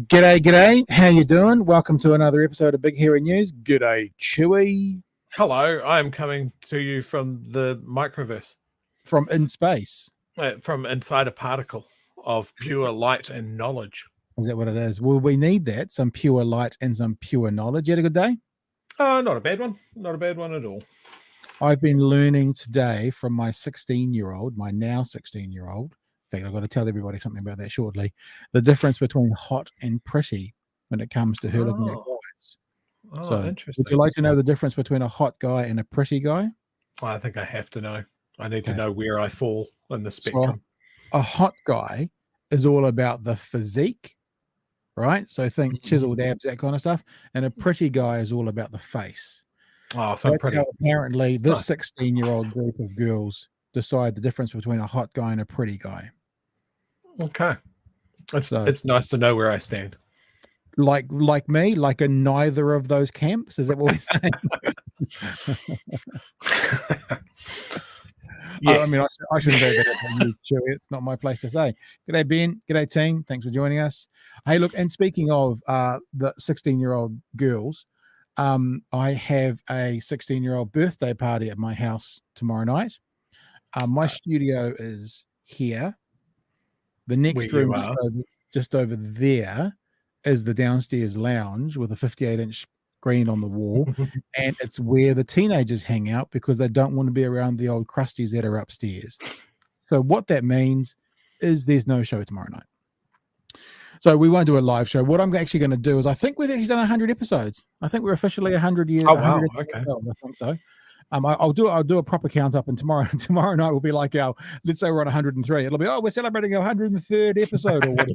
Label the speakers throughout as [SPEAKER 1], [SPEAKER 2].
[SPEAKER 1] G'day. How you doing? Welcome to another episode of Big Hairy News. G'day, Chewy.
[SPEAKER 2] Hello, I am coming to you from the microverse.
[SPEAKER 1] From in space.
[SPEAKER 2] From inside a particle of pure light and knowledge.
[SPEAKER 1] Is that what it is? Well, we need that, some pure light and some pure knowledge. You had a good day?
[SPEAKER 2] Not a bad one. Not a bad one at all.
[SPEAKER 1] I've been learning today from my 16-year-old, my now 16-year-old. In fact, I've got to tell everybody something about that shortly. The difference between hot and pretty when it comes to her looking at guys. So,
[SPEAKER 2] interesting.
[SPEAKER 1] would you like to know the difference between a hot guy and a pretty guy?
[SPEAKER 2] I think I have to know. I need to know where I fall in the spectrum.
[SPEAKER 1] So, a hot guy is all about the physique, right? So think chiseled abs, that kind of stuff. And a pretty guy is all about the face.
[SPEAKER 2] Oh, so
[SPEAKER 1] that's
[SPEAKER 2] pretty.
[SPEAKER 1] how apparently this 16-year-old group of girls decide the difference between a hot guy and a pretty guy.
[SPEAKER 2] Okay. It's nice to know where I stand.
[SPEAKER 1] Like me, like in neither of those camps? Is that what we're saying?
[SPEAKER 2] Yes.
[SPEAKER 1] I mean, I shouldn't say that. It's not my place to say. G'day, Ben. G'day, team. Thanks for joining us. Hey, look, and speaking of the 16-year-old girls, I have a 16-year-old birthday party at my house tomorrow night. My studio is here. The next room just over there is the downstairs lounge with a 58-inch screen on the wall. And it's where the teenagers hang out because they don't want to be around the old crusties that are upstairs. So what that means is there's no show tomorrow night. So we won't do a live show. What I'm actually going to do is I think we've actually done 100 episodes. I think we're officially 100 years.
[SPEAKER 2] Oh, wow. Okay.
[SPEAKER 1] I think so. I'll do a proper count up, and tomorrow night will be like let's say we're on 103. It'll be, we're celebrating our 103rd episode or whatever.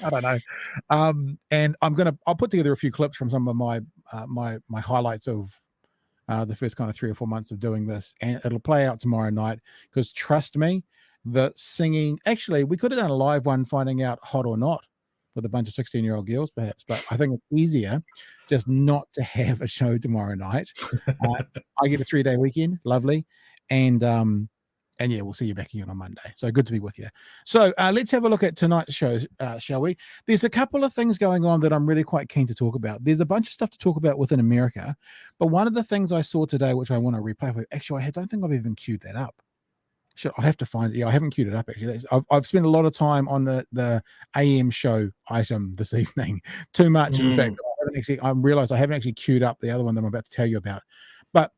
[SPEAKER 1] I don't know. And I'll put together a few clips from some of my my highlights of the first kind of 3 or 4 months of doing this, and it'll play out tomorrow night. Because trust me, the singing. Actually, we could have done a live one, finding out hot or not, with a bunch of 16-year-old girls, perhaps. But I think it's easier just not to have a show tomorrow night. I get a 3-day weekend, lovely, and yeah, we'll see you back again on Monday. So good to be with you. So let's have a look at tonight's show, shall we? There's a couple of things going on that I'm really quite keen to talk about. There's a bunch of stuff to talk about within America, but one of the things I saw today, which I want to replay, actually, I don't think I've even queued that up. I'll have to find it. Yeah, I haven't queued it up actually. I've spent a lot of time on the AM show item this evening. Too much, in fact. I realized I haven't actually queued up the other one that I'm about to tell you about. But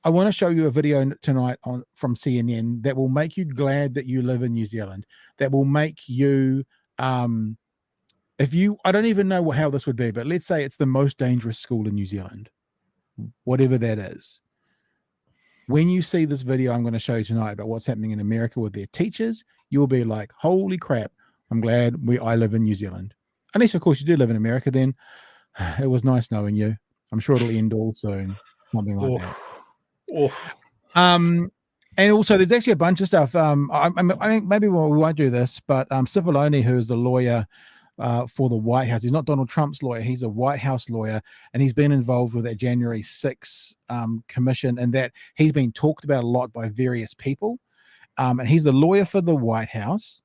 [SPEAKER 1] I want to show you a video tonight from CNN that will make you glad that you live in New Zealand. That will make you, I don't even know how this would be, but let's say it's the most dangerous school in New Zealand, whatever that is. When you see this video I'm going to show you tonight about what's happening in America with their teachers, you'll be like, holy crap, I'm glad I live in New Zealand. Unless, of course, you do live in America, then it was nice knowing you. I'm sure it'll end all soon, something like that. And also, there's actually a bunch of stuff. I mean, maybe we won't do this, but Cipollone, who is the lawyer for the White House. He's not Donald Trump's lawyer. He's a White House lawyer, and he's been involved with that January 6 commission, and that he's been talked about a lot by various people. And he's the lawyer for the White House.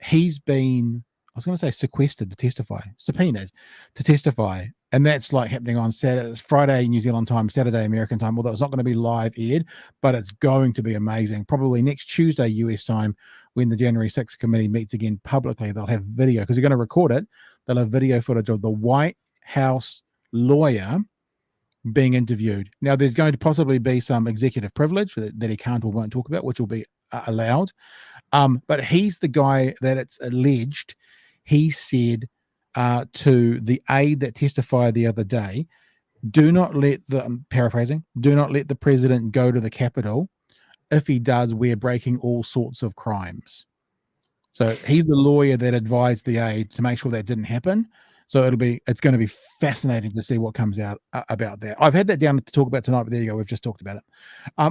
[SPEAKER 1] He's been, I was going to say sequestered to testify, subpoenaed to testify. And that's like happening on Saturday, it's Friday New Zealand time, Saturday American time, although it's not going to be live aired, but it's going to be amazing. Probably next Tuesday US time, when the January 6th committee meets again publicly, they'll have video, because they're going to record it. They'll have video footage of the White House lawyer being interviewed. Now, there's going to possibly be some executive privilege that he can't or won't talk about, which will be allowed. But he's the guy that it's alleged he said to the aide that testified the other day do not let the, I'm paraphrasing, do not let the president go to the Capitol. If he does, we're breaking all sorts of crimes. So he's the lawyer that advised the aide to make sure that didn't happen. So it's going to be fascinating to see what comes out about that. I've had that down to talk about tonight, but there you go. We've just talked about it.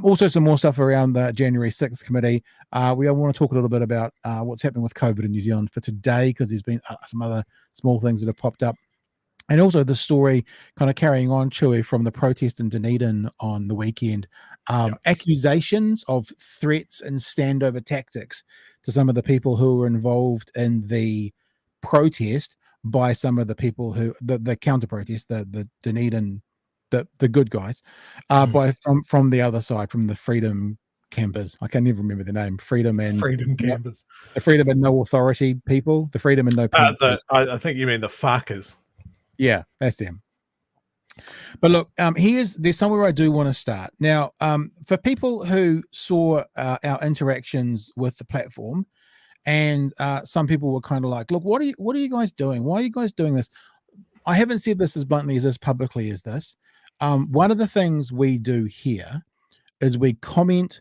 [SPEAKER 1] Also, some more stuff around the January 6th committee. We want to talk a little bit about what's happening with COVID in New Zealand for today, because there's been some other small things that have popped up. And also the story kind of carrying on, Chewy, from the protest in Dunedin on the weekend. Accusations of threats and standover tactics to some of the people who were involved in the protest by some of the people who the counter protest, the Dunedin, the good guys, from the other side, from the Freedom campers. I can't even remember the name. Freedom campers, the Freedom and No Authority people, the Freedom and No.
[SPEAKER 2] I think you mean the Farkers.
[SPEAKER 1] Yeah, that's them. But look, there's somewhere I do want to start now. For people who saw our interactions with the platform, and some people were kind of like, "Look, what are you guys doing? Why are you guys doing this?" I haven't said this as bluntly as publicly as this. One of the things we do here is we comment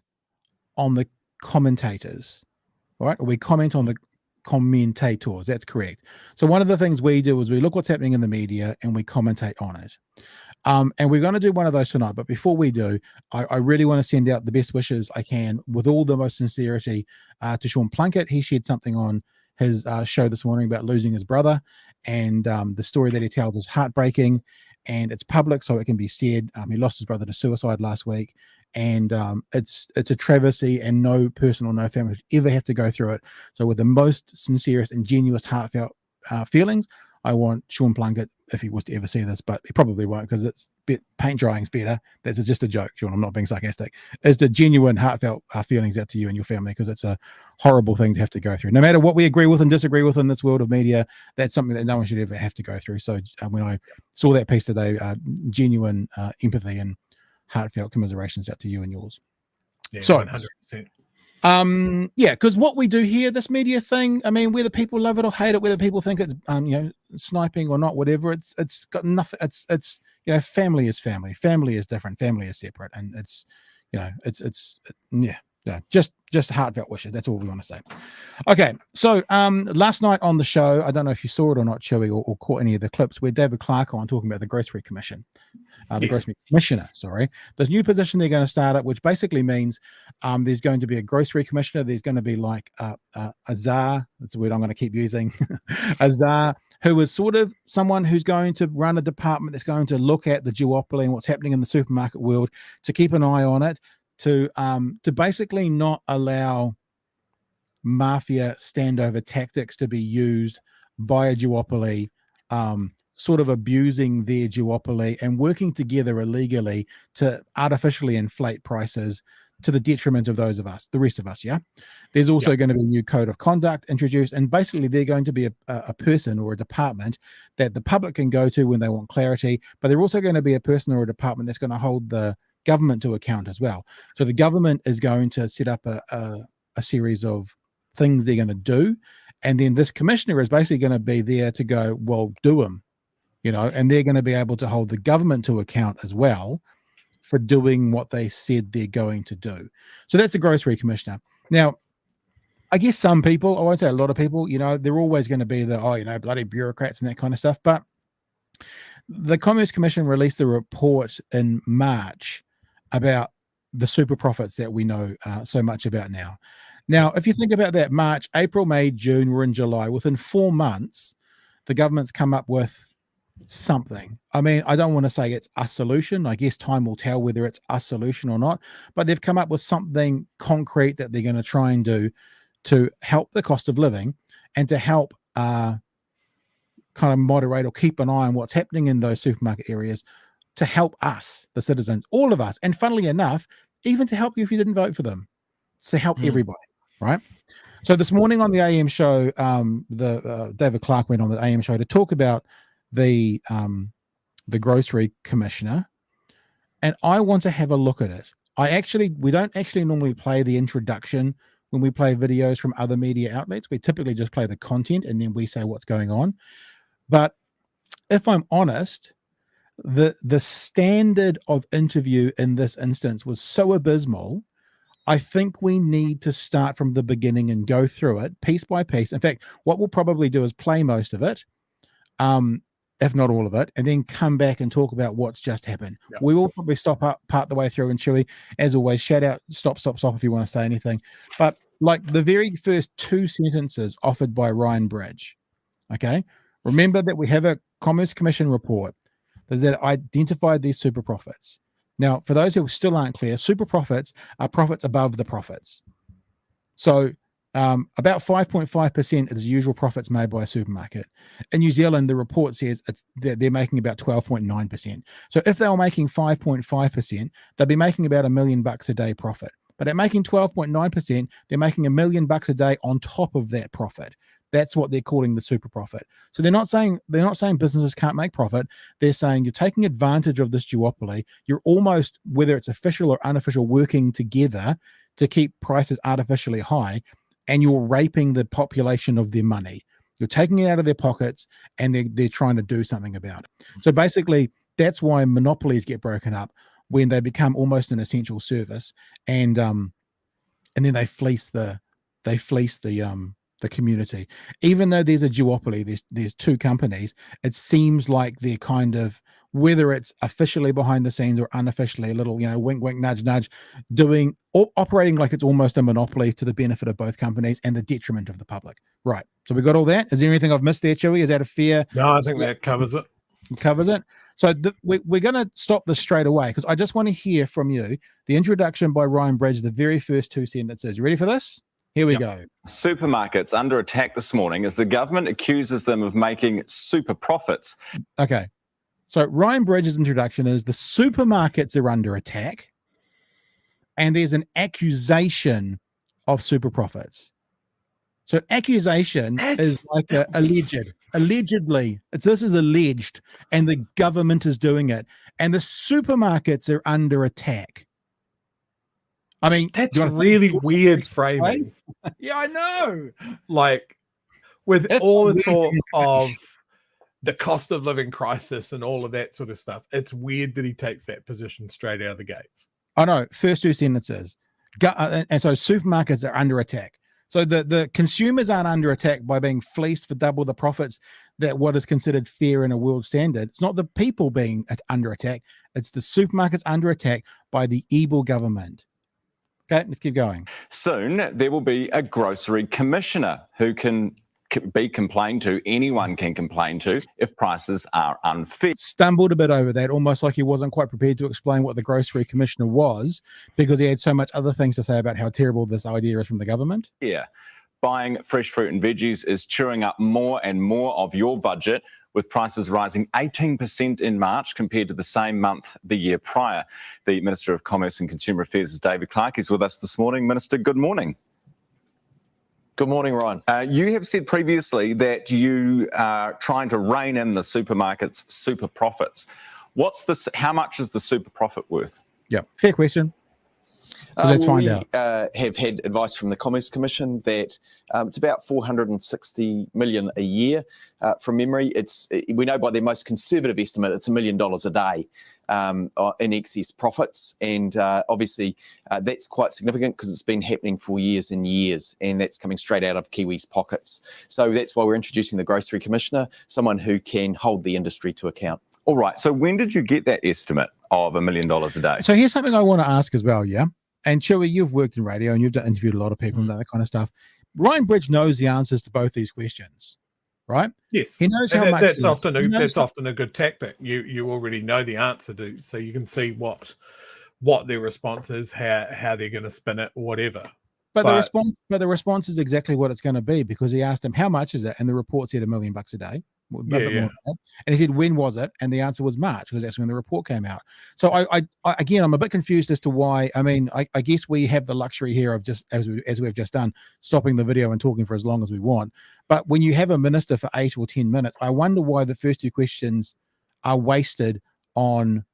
[SPEAKER 1] on the commentators, right? Or we comment on the commentators. That's correct. So one of the things we do is we look what's happening in the media and we commentate on it. And we're going to do one of those tonight. But before we do, I really want to send out the best wishes I can with all the most sincerity to Sean Plunkett. He shared something on his show this morning about losing his brother, and the story that he tells is heartbreaking, and it's public, so it can be said. He lost his brother to suicide last week, and it's a travesty, and no person or no family should ever have to go through it. So with the most sincerest and genuine heartfelt feelings, I want Sean Plunkett, if he was to ever see this, but he probably won't, because paint drying's better. That's just a joke, Sean. I'm not being sarcastic. It's the genuine, heartfelt feelings out to you and your family, because it's a horrible thing to have to go through. No matter what we agree with and disagree with in this world of media, that's something that no one should ever have to go through. So when I saw that piece today, genuine empathy and heartfelt commiserations out to you and yours.
[SPEAKER 2] Yeah,
[SPEAKER 1] so
[SPEAKER 2] 100%.
[SPEAKER 1] Because what we do here, this media thing, I mean, whether people love it or hate it, whether people think it's sniping or not, whatever, it's got nothing. It's family is family. Family is different. Family is separate, and it's just heartfelt wishes. That's all we want to say. Okay, so last night on the show, I don't know if you saw it or not, Chewy, or caught any of the clips, where David Clark on talking about the Grocery Commission. The Grocery Commissioner, this new position they're going to start up, which basically means there's going to be a grocery commissioner. There's going to be like a czar. That's a word I'm going to keep using. A czar, who is sort of someone who's going to run a department that's going to look at the duopoly and what's happening in the supermarket world, to keep an eye on it, to basically not allow mafia standover tactics to be used by a duopoly, sort of abusing their duopoly and working together illegally to artificially inflate prices to the detriment of those of us, the rest of us. Yeah. There's also going to be a new code of conduct introduced, and basically they're going to be a person or a department that the public can go to when they want clarity, but they're also going to be a person or a department that's going to hold the government to account as well. So the government is going to set up a series of things they're going to do, and then this commissioner is basically going to be there to go, well, do them. And they're going to be able to hold the government to account as well for doing what they said they're going to do. So that's the Grocery Commissioner. Now, I guess some people, I won't say a lot of people, they're always going to be the, bloody bureaucrats and that kind of stuff. But the Commerce Commission released a report in March about the super profits that we know so much about now. Now, if you think about that, March, April, May, June, we're in July. Within 4 months, the government's come up with something. I mean, I don't want to say it's a solution. I guess time will tell whether it's a solution or not, but they've come up with something concrete that they're going to try and do to help the cost of living and to help kind of moderate or keep an eye on what's happening in those supermarket areas, to help us, the citizens, all of us. And funnily enough, even to help you if you didn't vote for them. It's to help everybody, right? So this morning on the AM show, David Clark went on the AM show to talk about the Grocery Commissioner, and I want to have a look at it. We don't actually normally play the introduction when we play videos from other media outlets. We typically just play the content and then we say what's going on. But if I'm honest, the standard of interview in this instance was so abysmal. I think we need to start from the beginning and go through it piece by piece. In fact, what we'll probably do is play most of it, if not all of it, and then come back and talk about what's just happened.
[SPEAKER 2] Yep.
[SPEAKER 1] We will probably stop up part the way through. And Chewy, as always, shout out, stop if you want to say anything. But like the very first two sentences offered by Ryan Bridge, okay? Remember that we have a Commerce Commission report that identified these super profits. Now, for those who still aren't clear, super profits are profits above the profits. So about 5.5% is the usual profits made by a supermarket. In New Zealand, the report says they're making about 12.9%. So if they were making 5.5%, they'd be making about $1 million a day profit. But at making 12.9%, they're making $1 million a day on top of that profit. That's what they're calling the super profit. So they're not saying businesses can't make profit. They're saying you're taking advantage of this duopoly. You're almost, whether it's official or unofficial, working together to keep prices artificially high, and you're raping the population of their money. You're taking it out of their pockets, and they're trying to do something about it. So basically, that's why monopolies get broken up when they become almost an essential service, and then they fleece the community. Even though there's a duopoly, there's two companies, it seems like they're kind of, whether it's officially behind the scenes or unofficially, a little, wink, wink, nudge, nudge, operating like it's almost a monopoly to the benefit of both companies and the detriment of the public. Right. So we got all that. Is there anything I've missed there, Chewy? Is that a fair?
[SPEAKER 2] No, I think that covers it.
[SPEAKER 1] Covers it. So we're going to stop this straight away because I just want to hear from you the introduction by Ryan Bridge, the very first two sentences. You ready for this? Here we go.
[SPEAKER 3] Supermarkets under attack this morning as the government accuses them of making super profits.
[SPEAKER 1] Okay. So Ryan Bridge's introduction is the supermarkets are under attack and there's an accusation of super profits. So accusation is like allegedly. This is alleged and the government is doing it and the supermarkets are under attack. I mean,
[SPEAKER 2] that's really weird framing.
[SPEAKER 1] Yeah, I know.
[SPEAKER 2] Like, with all the talk of the cost of living crisis and all of that sort of stuff, it's weird that he takes that position straight out of the gates.
[SPEAKER 1] I know. First two sentences. And so supermarkets are under attack. So the consumers aren't under attack by being fleeced for double the profits that what is considered fair in a world standard. It's not the people being under attack. It's the supermarkets under attack by the evil government. Okay, let's keep going.
[SPEAKER 3] Soon, there will be a grocery commissioner who can be complained to. Anyone can complain to if prices are unfair.
[SPEAKER 1] Stumbled a bit over that, almost like he wasn't quite prepared to explain what the grocery commissioner was because he had so much other things to say about how terrible this idea is from the government.
[SPEAKER 3] Yeah. Buying fresh fruit and veggies is chewing up more and more of your budget, with prices rising 18% in March compared to the same month the year prior. The Minister of Commerce and Consumer Affairs is David Clark. He's with us this morning. Minister, good morning.
[SPEAKER 4] Good morning, Ryan.
[SPEAKER 3] You have said previously that you are trying to rein in the supermarkets' super profits. How much is the super profit worth?
[SPEAKER 1] Yeah, fair question. So let's find out.
[SPEAKER 4] We have had advice from the Commerce Commission that it's about $460 million a year. From memory, we know by their most conservative estimate, it's $1 million a day in excess profits. And obviously, that's quite significant because it's been happening for years and years, and that's coming straight out of Kiwis' pockets. So that's why we're introducing the Grocery Commissioner, someone who can hold the industry to account.
[SPEAKER 3] All right. So when did you get that estimate of $1 million a day?
[SPEAKER 1] So here's something I want to ask as well, yeah? And Chewy, you've worked in radio and you've interviewed a lot of people and that kind of stuff. Ryan Bridge knows the answers to both these questions, right?
[SPEAKER 2] Yes.
[SPEAKER 1] He knows how much.
[SPEAKER 2] That's often a good tactic. You already know the answer to, so you can see what their response is, how they're going to spin it, whatever.
[SPEAKER 1] But the response is exactly what it's going to be because he asked him how much is it, and the report said $1 million a day. And he said, when was it? And the answer was March, because that's when the report came out. So I again, I'm a bit confused as to why. I mean, I guess we have the luxury here of just, as we've just done, stopping the video and talking for as long as we want. But when you have a minister for 8 or 10 minutes, I wonder why the first two questions are wasted on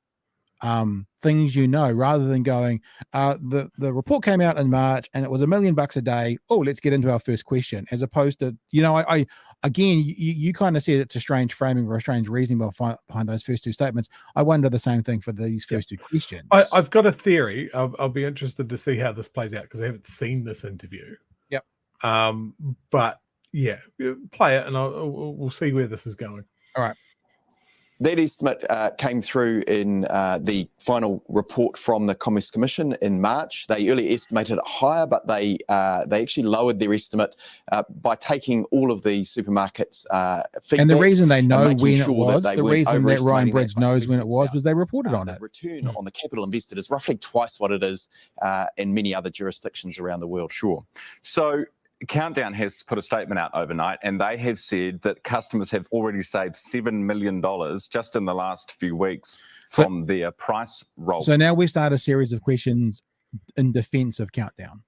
[SPEAKER 1] things rather than going, the report came out in March and it was $1 million a day. Oh, let's get into our first question, as opposed to, I again, you kind of said it's a strange framing or a strange reasoning behind those first two statements. I wonder the same thing for these first two questions.
[SPEAKER 2] I've got a theory. I'll be interested to see how this plays out because I haven't seen this interview.
[SPEAKER 1] Yep.
[SPEAKER 2] But yeah, play it and we'll see where this is going.
[SPEAKER 1] All right.
[SPEAKER 4] That estimate came through in the final report from the Commerce Commission in March. They earlier estimated it higher, but they actually lowered their estimate by taking all of the supermarkets' feedback.
[SPEAKER 1] And the reason they know when it
[SPEAKER 4] sure
[SPEAKER 1] was,
[SPEAKER 4] that
[SPEAKER 1] the reason that Ryan
[SPEAKER 4] overestimating
[SPEAKER 1] Bridge
[SPEAKER 4] that
[SPEAKER 1] knows when it was they reported on
[SPEAKER 4] the
[SPEAKER 1] it.
[SPEAKER 4] return on the capital invested is roughly twice what it is in many other jurisdictions around the world.
[SPEAKER 3] Sure. So Countdown has put a statement out overnight, and they have said that customers have already saved $7 million just in the last few weeks from their price roll.
[SPEAKER 1] So now we start a series of questions in defense of Countdown,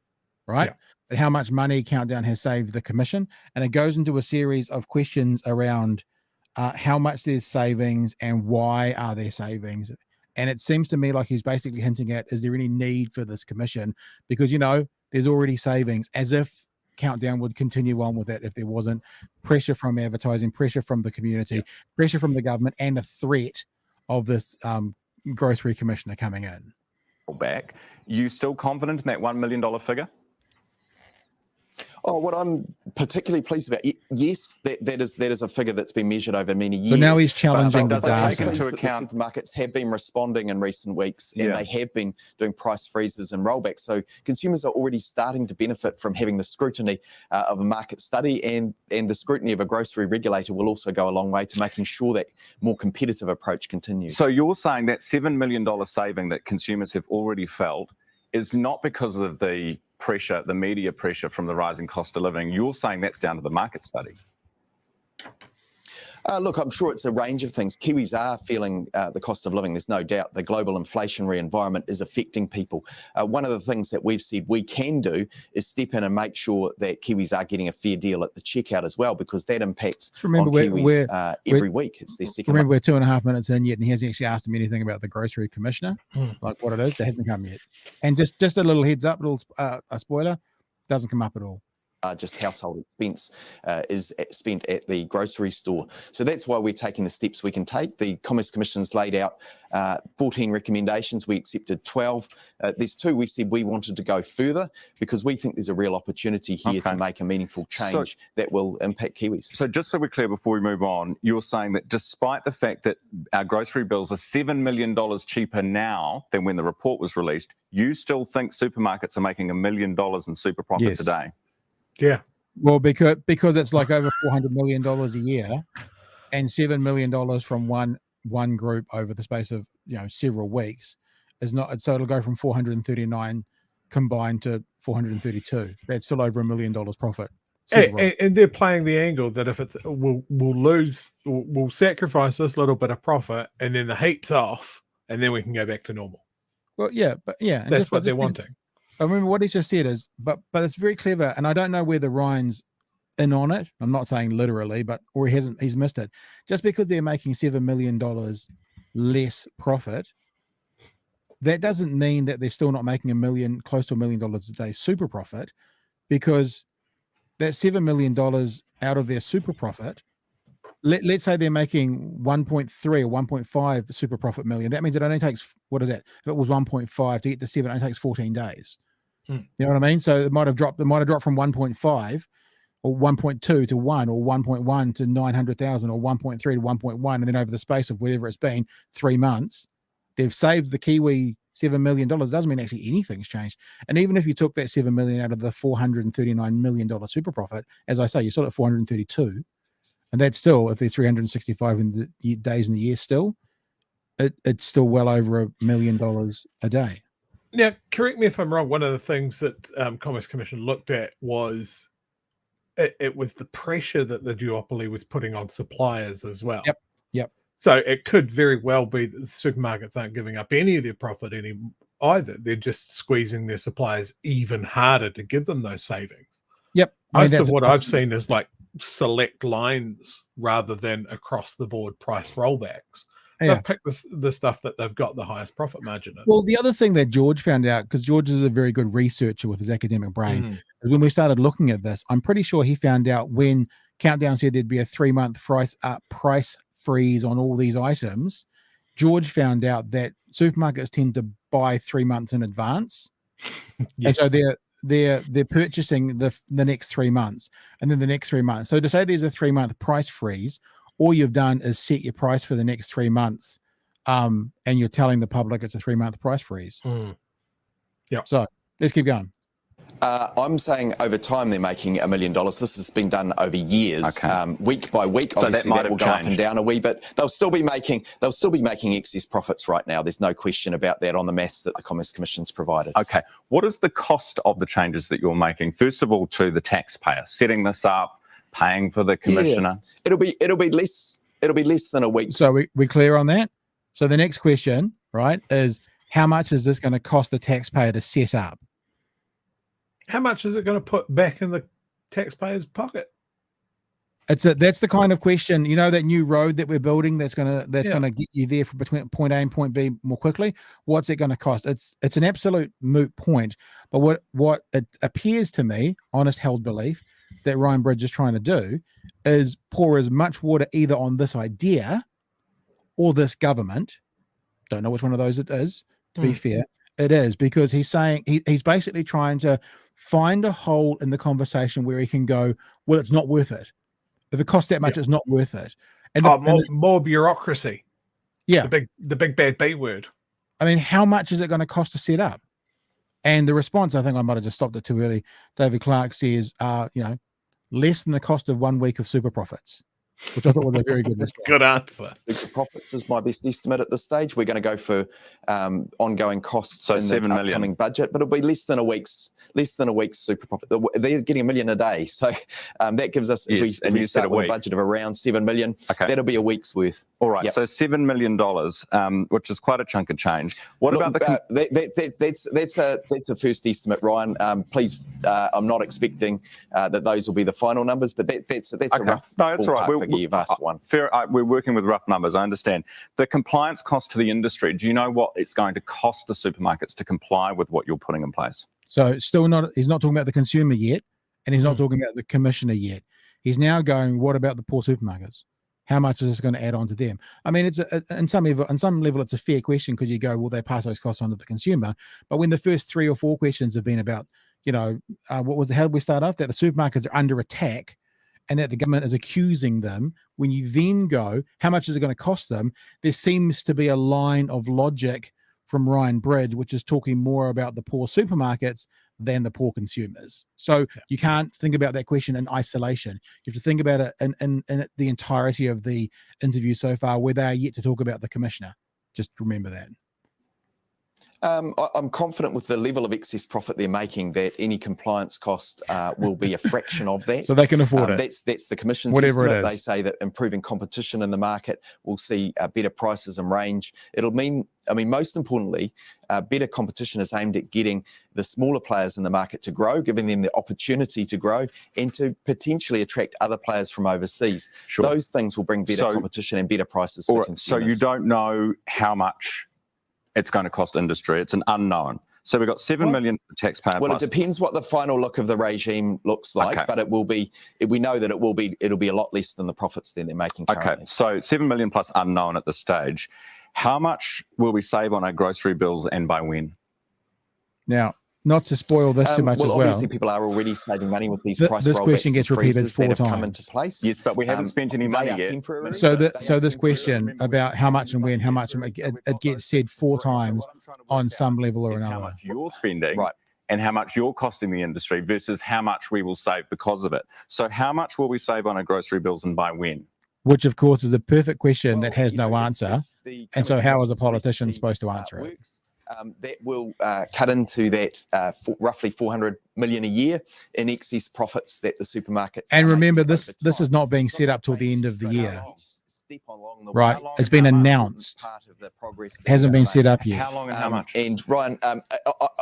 [SPEAKER 1] right?
[SPEAKER 2] Yeah.
[SPEAKER 1] But how much money Countdown has saved the commission, and it goes into a series of questions around how much there's savings and why are there savings. And it seems to me like he's basically hinting at, is there any need for this commission? Because, there's already savings, as if Countdown would continue on with it if there wasn't pressure from advertising, pressure from the community, pressure from the government, and the threat of this grocery commissioner coming in.
[SPEAKER 3] Back. You still confident in that $1 million figure?
[SPEAKER 4] Oh, what I'm particularly pleased about, yes, that is a figure that's been measured over many years.
[SPEAKER 1] So now he's challenging the
[SPEAKER 3] does it take
[SPEAKER 1] data.
[SPEAKER 3] into account
[SPEAKER 4] the supermarkets have been responding in recent weeks, and they have been doing price freezes and rollbacks. So consumers are already starting to benefit from having the scrutiny of a market study, and the scrutiny of a grocery regulator will also go a long way to making sure that more competitive approach continues.
[SPEAKER 3] So you're saying that $7 million saving that consumers have already felt is not because of the pressure, the media pressure from the rising cost of living. You're saying that's down to the market study.
[SPEAKER 4] Look, I'm sure it's a range of things. Kiwis are feeling the cost of living. There's no doubt the global inflationary environment is affecting people. One of the things that we've said we can do is step in and make sure that Kiwis are getting a fair deal at the checkout as well, because that impacts on Kiwis every week. It's their second.
[SPEAKER 1] Remember, we're 2.5 minutes in yet, and he hasn't actually asked him anything about the grocery commissioner, like what it is. That hasn't come yet. And just a little heads up, a spoiler, doesn't come up at all.
[SPEAKER 4] Just household expense is spent at the grocery store. So that's why we're taking the steps we can take. The Commerce Commission's laid out 14 recommendations. We accepted 12. There's 2 we said we wanted to go further because we think there's a real opportunity here to make a meaningful change that will impact Kiwis.
[SPEAKER 3] So just so we're clear before we move on, you're saying that despite the fact that our grocery bills are $7 million cheaper now than when the report was released, you still think supermarkets are making $1 million in super profits a day?
[SPEAKER 2] Yeah.
[SPEAKER 1] Well, because it's like over $400 million a year, and $7 million from one group over the space of several weeks is not. So it'll go from 439 combined to 432. That's still over $1 million profit.
[SPEAKER 2] And they're playing the angle that if it's we'll sacrifice this little bit of profit, and then the heat's off, and then we can go back to normal.
[SPEAKER 1] Well, yeah, but yeah,
[SPEAKER 2] that's what they're wanting.
[SPEAKER 1] I remember what he just said is, but it's very clever, and I don't know whether Ryan's in on it. I'm not saying literally, or he's missed it. Just because they're making $7 million less profit, that doesn't mean that they're still not making close to $1 million a day super profit, because that $7 million out of their super profit, let's say they're making 1.3 or 1.5 super profit million. That means it only takes, what is that? If it was 1.5 to get to 7, it only takes 14 days. You know what I mean? So it might have dropped from 1.5 or 1.2 to 1 or 1.1 to 900,000 or 1.3 to 1.1. And then over the space of whatever it's been, 3 months, they've saved the Kiwi $7 million. Doesn't mean actually anything's changed. And even if you took that $7 million out of the $439 million super profit, as I say, you're still at 432. And that's still, if there's 365 days in the year still, it's still well over $1 million a day.
[SPEAKER 2] Now, correct me if I'm wrong. One of the things that Commerce Commission looked at was it was the pressure that the duopoly was putting on suppliers as well.
[SPEAKER 1] Yep.
[SPEAKER 2] So it could very well be that the supermarkets aren't giving up any of their profit either. They're just squeezing their suppliers even harder to give them those savings.
[SPEAKER 1] Yep.
[SPEAKER 2] Most of what I've seen is like select lines rather than across the board price rollbacks. they've picked the stuff that they've got the highest profit margin in.
[SPEAKER 1] Well, the other thing that George found out, because George is a very good researcher with his academic brain, is when we started looking at this, I'm pretty sure he found out when Countdown said there'd be a 3-month price freeze on all these items. George found out that supermarkets tend to buy 3 months in advance, and so they're purchasing the next 3 months, and then the next 3 months. So to say there's a 3-month price freeze, all you've done is set your price for the next 3 months, and you're telling the public it's a 3-month price freeze.
[SPEAKER 2] Yeah.
[SPEAKER 1] So let's keep going.
[SPEAKER 4] I'm saying over time they're making $1 million. This has been done over years, week by week.
[SPEAKER 3] So
[SPEAKER 4] obviously that will go up and down a wee bit. They'll still be making excess profits right now. There's no question about that on the maths that the Commerce Commission's provided.
[SPEAKER 3] Okay. What is the cost of the changes that you're making? First of all, to the taxpayer, setting this up, paying for the commissioner.
[SPEAKER 4] It'll be less than a week.
[SPEAKER 1] So we clear on that. So the next question, right, is how much is this going to cost the taxpayer to set up?
[SPEAKER 2] How much is it going to put back in the taxpayer's pocket?
[SPEAKER 1] That's the kind of question, that new road that we're building that's gonna get you there from between point A and point B more quickly. What's it going to cost? It's an absolute moot point. But what it appears to me, honest held belief, that Ryan Bridge is trying to do is pour as much water either on this idea or this government. Don't know which one of those it is, to be fair. It is, because he's saying he's basically trying to find a hole in the conversation where he can go, well, it's not worth it. If it costs that much, it's not worth it. And
[SPEAKER 2] more bureaucracy.
[SPEAKER 1] Yeah.
[SPEAKER 2] The big bad B word.
[SPEAKER 1] I mean, how much is it going to cost to set up? And the response, I think I might have just stopped it too early. David Clark says, less than the cost of 1 week of super profits, which I thought was a very good response.
[SPEAKER 2] Good answer.
[SPEAKER 4] Super profits is my best estimate at this stage. We're going to go for ongoing costs
[SPEAKER 3] so
[SPEAKER 4] in
[SPEAKER 3] $7
[SPEAKER 4] the
[SPEAKER 3] million.
[SPEAKER 4] upcoming budget, but it'll be less than a week's super profit. They're getting $1 million a day, so that gives us, if we start with a budget of around $7 million, that'll be a week's worth.
[SPEAKER 3] All right, so $7 million, which is quite a chunk of change. What about that's a first estimate, Ryan. Please, I'm not expecting that those will be the final numbers, but that's a rough. No, it's all right.
[SPEAKER 4] Figure you've asked one.
[SPEAKER 3] Fair. We're working with rough numbers. I understand the compliance cost to the industry. Do you know what it's going to cost the supermarkets to comply with what you're putting in place?
[SPEAKER 1] So still not. He's not talking about the consumer yet, and he's not talking about the commissioner yet. He's now going, what about the poor supermarkets? How much is this going to add on to them? I mean, it's on some level, it's a fair question, because you go, well, they pass those costs on to the consumer. But when the first 3 or 4 questions have been about, how did we start off? That the supermarkets are under attack and that the government is accusing them. When you then go, how much is it going to cost them? There seems to be a line of logic from Ryan Bridge, which is talking more about the poor supermarkets than the poor consumers. So you can't think about that question in isolation. You have to think about it in the entirety of the interview so far, where they are yet to talk about the commissioner. Just remember that.
[SPEAKER 4] I'm confident with the level of excess profit they're making that any compliance cost will be a fraction of that.
[SPEAKER 1] So they can afford it.
[SPEAKER 4] That's the Commission's
[SPEAKER 1] whatever
[SPEAKER 4] estimate.
[SPEAKER 1] it is.
[SPEAKER 4] They say that improving competition in the market will see better prices and range. It'll mean, most importantly, better competition is aimed at getting the smaller players in the market to grow, giving them the opportunity to grow and to potentially attract other players from overseas.
[SPEAKER 3] Sure.
[SPEAKER 4] Those things will bring better competition and better prices for consumers.
[SPEAKER 3] So you don't know how much it's going to cost industry. It's an unknown. So we've got $7 million for the taxpayer.
[SPEAKER 4] Well, it depends what the final look of the regime looks like, but it will be. We know that it'll be a lot less than the profits that they're making currently.
[SPEAKER 3] Okay, so $7 million plus unknown at this stage. How much will we save on our grocery bills, and by when?
[SPEAKER 1] Now, not to spoil this too much as well.
[SPEAKER 4] Obviously, people are already saving money with these price rollbacks.
[SPEAKER 1] This question gets repeated 4 times.
[SPEAKER 4] Come into place.
[SPEAKER 3] Yes, but we haven't spent any money yet.
[SPEAKER 1] So this question about how much and when, how much, it gets said 4 times on some level or another.
[SPEAKER 3] How much you're spending,
[SPEAKER 4] right,
[SPEAKER 3] and how much you're costing the industry versus how much we will save because of it. So how much will we save on our grocery bills, and by when?
[SPEAKER 1] Which, of course, is a perfect question that has no answer. And so how is a politician supposed to answer it?
[SPEAKER 4] That will cut into that roughly $400 million a year in excess profits that the supermarkets. And
[SPEAKER 1] remember, this is not being set up till the end of the year. Right, it's been announced. It hasn't been set up yet.
[SPEAKER 3] How long and how much?
[SPEAKER 4] And Ryan,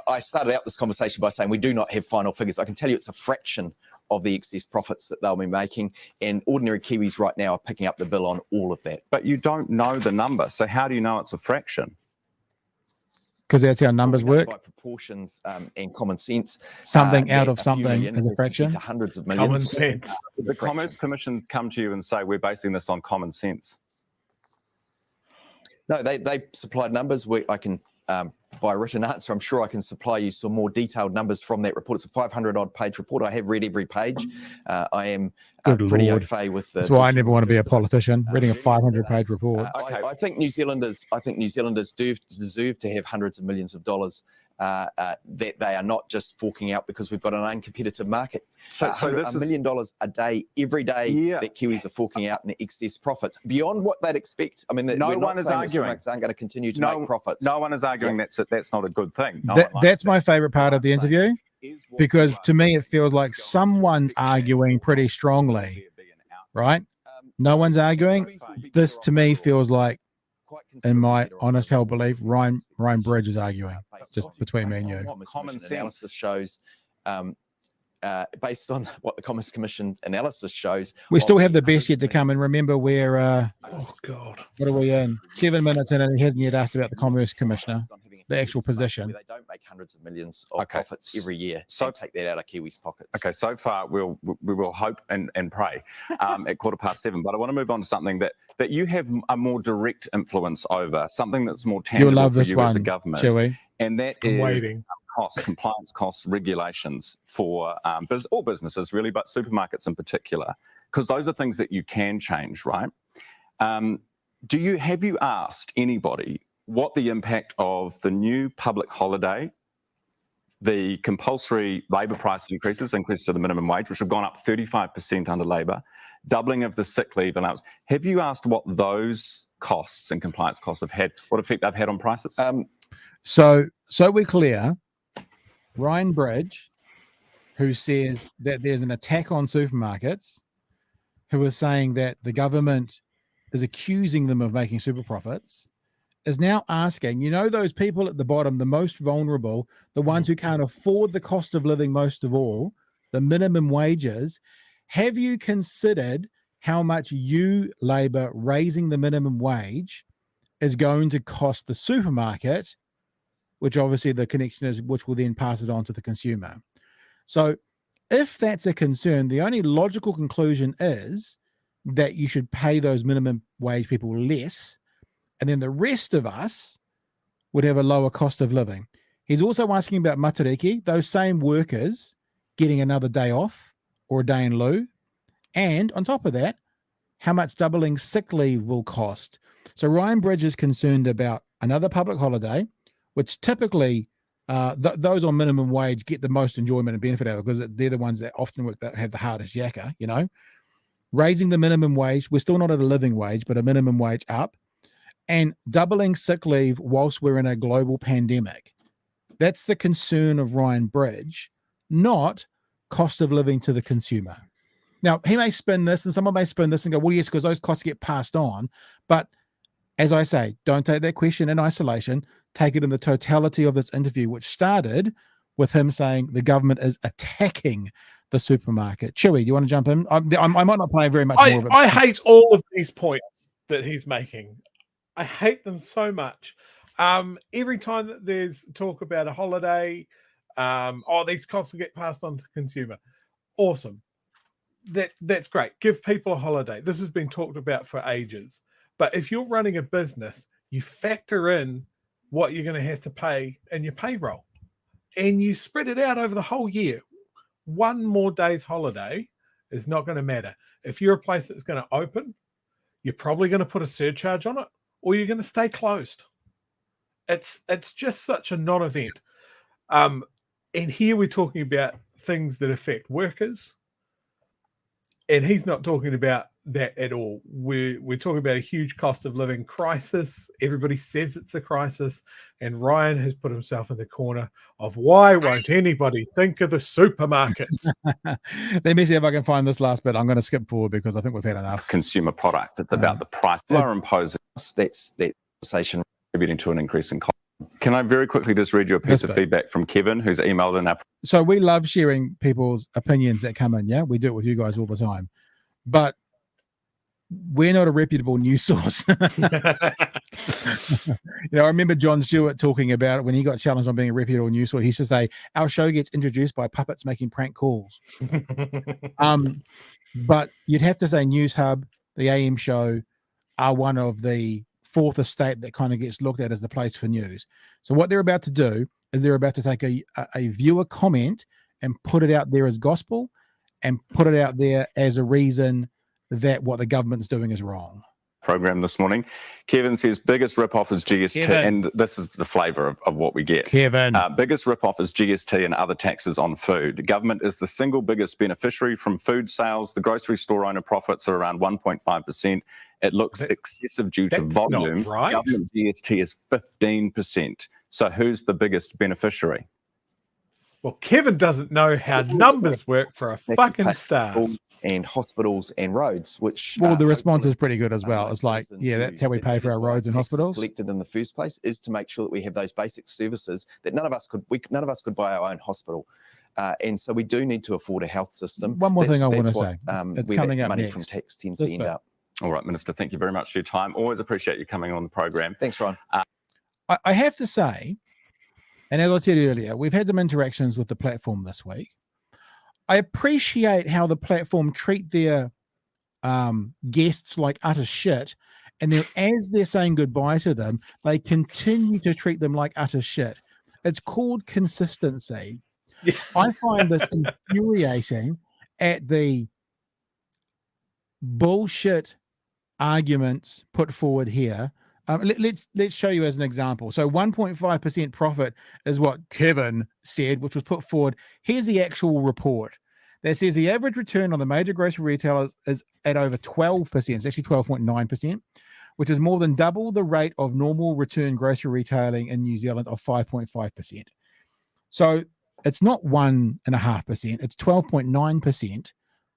[SPEAKER 4] I started out this conversation by saying we do not have final figures. I can tell you it's a fraction of the excess profits that they'll be making. And ordinary Kiwis right now are picking up the bill on all of that.
[SPEAKER 3] But you don't know the number. So how do you know it's a fraction?
[SPEAKER 1] Because that's how numbers
[SPEAKER 4] We know
[SPEAKER 1] work.
[SPEAKER 4] by proportions and common sense.
[SPEAKER 1] Something out
[SPEAKER 4] that
[SPEAKER 1] of
[SPEAKER 4] a few
[SPEAKER 1] something
[SPEAKER 4] million
[SPEAKER 1] is a
[SPEAKER 4] can get
[SPEAKER 1] fraction.
[SPEAKER 4] to hundreds of
[SPEAKER 2] Common
[SPEAKER 4] millions.
[SPEAKER 2] sense.
[SPEAKER 3] Did the Commerce Commission come to you and say, we're basing this on common sense?
[SPEAKER 4] No, they supplied numbers. I can, by written answer, I'm sure I can supply you some more detailed numbers from that report. It's a 500-odd page report. I have read every page. I am pretty
[SPEAKER 1] Lord.
[SPEAKER 4] au fait with the.
[SPEAKER 1] That's why I never want to be a politician, reading a 500-page report.
[SPEAKER 3] Okay.
[SPEAKER 4] I think New Zealanders do deserve to have hundreds of millions of dollars that they are not just forking out because we've got an uncompetitive market.
[SPEAKER 3] So this
[SPEAKER 4] $1
[SPEAKER 3] is
[SPEAKER 4] million a day, every day that Kiwis are forking out in excess profits beyond what they'd expect. I mean,
[SPEAKER 3] No one is arguing.
[SPEAKER 4] Supermarkets aren't going to continue to make profits.
[SPEAKER 3] No one is arguing that's not a good thing. No
[SPEAKER 1] That,
[SPEAKER 3] one likes
[SPEAKER 1] that's
[SPEAKER 3] that.
[SPEAKER 1] my favorite part of the interview,
[SPEAKER 3] Is what
[SPEAKER 1] because
[SPEAKER 3] you are
[SPEAKER 1] to me it
[SPEAKER 3] doing
[SPEAKER 1] feels like
[SPEAKER 3] going
[SPEAKER 1] someone's
[SPEAKER 3] to
[SPEAKER 1] arguing pretty strongly, right? No one's arguing. This to me feels like, in my honest held belief, Ryan Bridge is arguing, just between me and you.
[SPEAKER 4] What
[SPEAKER 3] Common
[SPEAKER 4] Commission
[SPEAKER 3] sense.
[SPEAKER 4] analysis shows, based on what the Commerce Commission analysis shows.
[SPEAKER 1] We still
[SPEAKER 4] of
[SPEAKER 1] have the
[SPEAKER 4] the
[SPEAKER 1] best yet to
[SPEAKER 4] 100
[SPEAKER 1] come, and remember we're
[SPEAKER 2] Oh God.
[SPEAKER 1] what are we in? 7 minutes in, and he hasn't yet asked about the Commerce Commissioner, the actual position.
[SPEAKER 4] Where they don't make hundreds of millions of
[SPEAKER 3] Okay.
[SPEAKER 4] profits every year,
[SPEAKER 3] So-
[SPEAKER 4] and take that out of Kiwis' pockets.
[SPEAKER 3] Okay, so far we will hope and pray at 7:15. But I want to move on to something that you have a more direct influence over, something that's more tangible
[SPEAKER 1] You'll love
[SPEAKER 3] for
[SPEAKER 1] this
[SPEAKER 3] you as a
[SPEAKER 1] one,
[SPEAKER 3] government,
[SPEAKER 1] Chewy.
[SPEAKER 3] and that
[SPEAKER 2] I'm
[SPEAKER 3] is
[SPEAKER 2] waiting.
[SPEAKER 3] costs, compliance costs, regulations for all businesses really, but supermarkets in particular, because those are things that you can change, right? Have you asked anybody what the impact of the new public holiday, the compulsory labour price increases to the minimum wage, which have gone up 35% under Labour, doubling of the sick leave allowance. Have you asked what those costs and compliance costs have had, what effect they've had on prices?
[SPEAKER 1] So we're clear. Ryan Bridge, who says that there's an attack on supermarkets, who is saying that the government is accusing them of making super profits, is now asking, those people at the bottom, the most vulnerable, the ones who can't afford the cost of living most of all, the minimum wages, have you considered how much you, Labor, raising the minimum wage is going to cost the supermarket, which obviously the connection is, which will then pass it on to the consumer? So if that's a concern, the only logical conclusion is that you should pay those minimum wage people less, and then the rest of us would have a lower cost of living. He's also asking about matariki, those same workers getting another day off or a day in lieu. And on top of that, how much doubling sick leave will cost. So Ryan Bridge is concerned about another public holiday, which typically those on minimum wage get the most enjoyment and benefit out of, because they're the ones that often work, that have the hardest yakka, Raising the minimum wage, we're still not at a living wage, but a minimum wage up, and doubling sick leave whilst we're in a global pandemic. That's the concern of Ryan Bridge, not cost of living to the consumer. Now, he may spin this, and someone may spin this and go, well, yes, because those costs get passed on. But as I say, don't take that question in isolation. Take it in the totality of this interview, which started with him saying the government is attacking the supermarket. Chewy, do you want to jump in? I might not play very much more of it.
[SPEAKER 2] I hate all of these points that he's making. I hate them so much. Every time that there's talk about a holiday, these costs will get passed on to the consumer. Awesome. That's great. Give people a holiday. This has been talked about for ages. But if you're running a business, you factor in what you're going to have to pay in your payroll, and you spread it out over the whole year. One more day's holiday is not going to matter. If you're a place that's going to open, you're probably going to put a surcharge on it, or you're going to stay closed. It's just such a non-event. And here we're talking about things that affect workers, and he's not talking about that at all. We're talking about a huge cost of living crisis. Everybody says it's a crisis, and Ryan has put himself in the corner of why won't anybody think of the supermarkets?
[SPEAKER 1] Let me see if I can find this last bit. I'm going to skip forward because I think we've had enough.
[SPEAKER 3] Consumer product. It's about the price. They're imposing
[SPEAKER 4] That's conversation.
[SPEAKER 3] contributing to an increase in cost. Can I very quickly just read you a piece of feedback from Kevin, who's emailed in our...
[SPEAKER 1] So we love sharing people's opinions that come in. Yeah, we do it with you guys all the time, but we're not a reputable news source. I remember John Stewart talking about it when he got challenged on being a reputable news source. He used to say, our show gets introduced by puppets making prank calls. But you'd have to say News Hub, the AM show, are one of the fourth estate that kind of gets looked at as the place for news. So what they're about to do is they're about to take a viewer comment and put it out there as gospel and put it out there as a reason that what the government's doing is wrong.
[SPEAKER 3] Program this morning. Kevin says biggest rip-off is GST,
[SPEAKER 1] Kevin.
[SPEAKER 3] and this is the flavour of what we get.
[SPEAKER 1] Kevin.
[SPEAKER 3] Biggest rip-off is GST and other taxes on food. The government is the single biggest beneficiary from food sales. The grocery store owner profits are around 1.5%. It looks excessive due to volume.
[SPEAKER 2] Right.
[SPEAKER 3] Government GST is 15%. So who's the biggest beneficiary?
[SPEAKER 2] Well, Kevin doesn't know how numbers work for a fucking start.
[SPEAKER 4] And hospitals and roads, which
[SPEAKER 1] the response is pretty good as well. It's like, yeah, that's how we pay for our roads and hospitals.
[SPEAKER 4] Collected in the first place is to make sure that we have those basic services that none of us could buy our own hospital, and so we do need to afford a health system.
[SPEAKER 1] One more thing I want to say, it's
[SPEAKER 4] where
[SPEAKER 1] coming
[SPEAKER 4] that
[SPEAKER 1] up
[SPEAKER 4] money
[SPEAKER 1] next.
[SPEAKER 4] from tax tends to end up.
[SPEAKER 3] All right, Minister, thank you very much for your time. Always appreciate you coming on the program.
[SPEAKER 4] Thanks, Ryan.
[SPEAKER 1] I have to say, and as I said earlier, we've had some interactions with the platform this week. I appreciate how the platform treat their guests like utter shit, and then as they're saying goodbye to them, they continue to treat them like utter shit. It's called consistency. I find this infuriating at the bullshit arguments put forward here. Let's show you as an example. So 1.5% profit is what Kevin said, which was put forward. Here's the actual report that says the average return on the major grocery retailers is at over 12%. It's actually 12.9%, which is more than double the rate of normal return grocery retailing in New Zealand of 5.5%. So it's not 1.5%, it's 12.9%,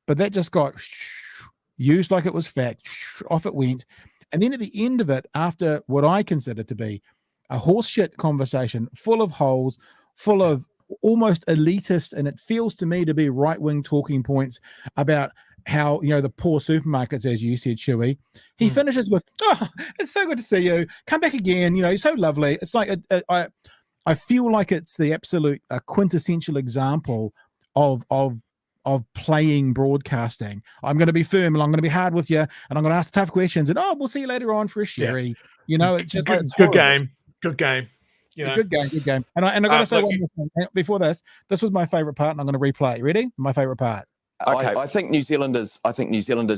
[SPEAKER 1] but that just got used like it was fact, off it went. And then at the end of it, after what I consider to be a horseshit conversation full of holes, full of almost elitist, and it feels to me to be right-wing talking points about how, the poor supermarkets, as you said, Chewy, he finishes with, oh, it's so good to see you. Come back again. You're so lovely. It's like, I feel like it's the absolute quintessential example of playing broadcasting. I'm going to be firm and I'm going to be hard with you and I'm going to ask the tough questions and we'll see you later on for a sherry. It's just
[SPEAKER 2] good game. Good game.
[SPEAKER 1] Good game. And I got to say one more thing before this. This was my favorite part, and I'm going to replay it. Ready? My favorite part.
[SPEAKER 4] Okay. I think New Zealanders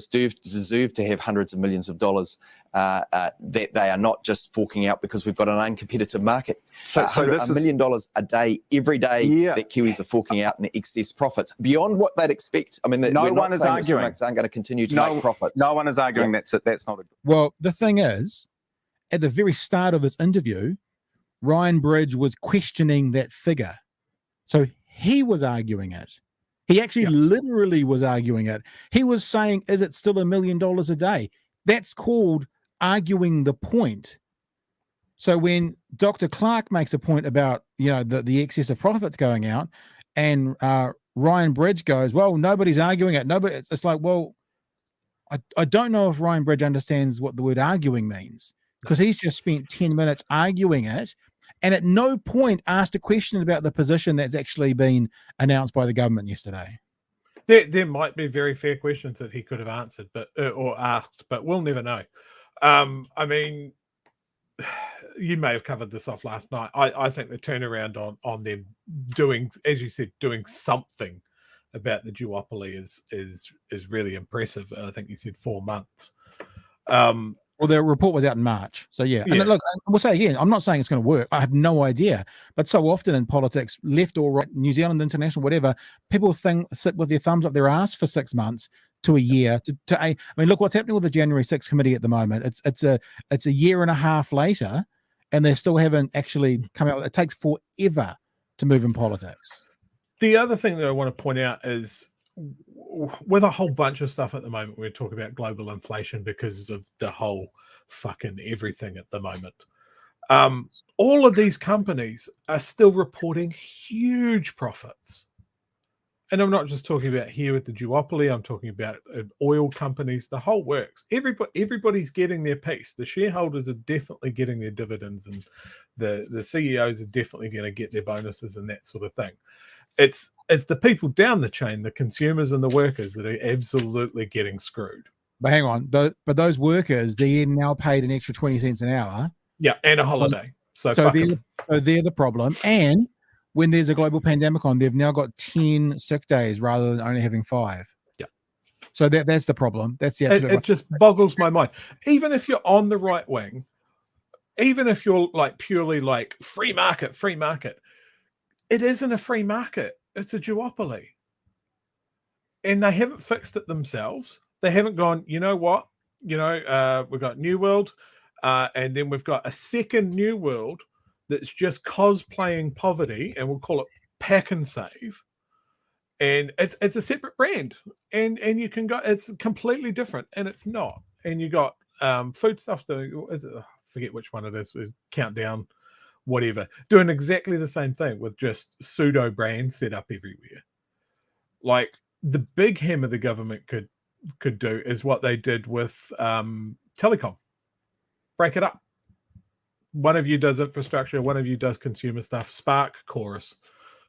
[SPEAKER 4] do deserve to have hundreds of millions of dollars that they are not just forking out because we've got an uncompetitive market. So this $1 million a day, every day that Kiwis are forking out in excess profits beyond what they'd expect. I mean,
[SPEAKER 3] no one is arguing
[SPEAKER 4] aren't going to continue to make profits.
[SPEAKER 3] No one is arguing that's not a.
[SPEAKER 1] Well, the thing is, at the very start of this interview, Ryan Bridge was questioning that figure, so he was arguing it. He actually literally was arguing it. He was saying, is it still $1 million a day? That's called arguing the point. So when Dr. Clark makes a point about, the excess of profits going out, and Ryan Bridge goes, well, nobody's arguing it. Nobody. It's like, well, I don't know if Ryan Bridge understands what the word arguing means, because he's just spent 10 minutes arguing it, and at no point asked a question about the position that's actually been announced by the government yesterday.
[SPEAKER 2] There might be very fair questions that he could have answered, or asked, but we'll never know. I mean, you may have covered this off last night. I think the turnaround on them doing, as you said, doing something about the duopoly is really impressive. I think you said 4 months.
[SPEAKER 1] Well, the report was out in March. So, yeah. And look, we'll say again, I'm not saying it's going to work. I have no idea. But so often in politics, left or right, New Zealand, international, whatever, people sit with their thumbs up their ass for 6 months to a year. I mean, look what's happening with the January 6th committee at the moment. It's a year and a half later, and they still haven't actually come out. It takes forever to move in politics.
[SPEAKER 2] The other thing that I want to point out is, with a whole bunch of stuff at the moment, we're talking about global inflation because of the whole fucking everything at the moment. All of these companies are still reporting huge profits. And I'm not just talking about here with the duopoly. I'm talking about oil companies, the whole works. Everybody's getting their piece. The shareholders are definitely getting their dividends, and the CEOs are definitely going to get their bonuses and that sort of thing. It's the people down the chain, the consumers and the workers, that are absolutely getting screwed.
[SPEAKER 1] But hang on, but those workers, they're now paid an extra 20 cents an hour.
[SPEAKER 2] Yeah, and a holiday. So
[SPEAKER 1] they're the problem. And when there's a global pandemic on, they've now got 10 sick days rather than only having 5.
[SPEAKER 2] Yeah.
[SPEAKER 1] So that's the problem. That's the
[SPEAKER 2] it just boggles my mind. Even if you're on the right wing, even if you're like purely like free market, it isn't a free market. It's a duopoly. And they haven't fixed it themselves. They haven't gone, you know what? We've got New World, and then we've got a second New World that's just cosplaying poverty, and we'll call it Pack and Save. And it's a separate brand. And you can go, it's completely different, and it's not. And you got foodstuffs doing, I forget which one it is, with Countdown, whatever, doing exactly the same thing with just pseudo brands set up everywhere. Like, the big hammer the government could do is what they did with telecom. Break it up. One of you does infrastructure, one of you does consumer stuff. Spark, Chorus,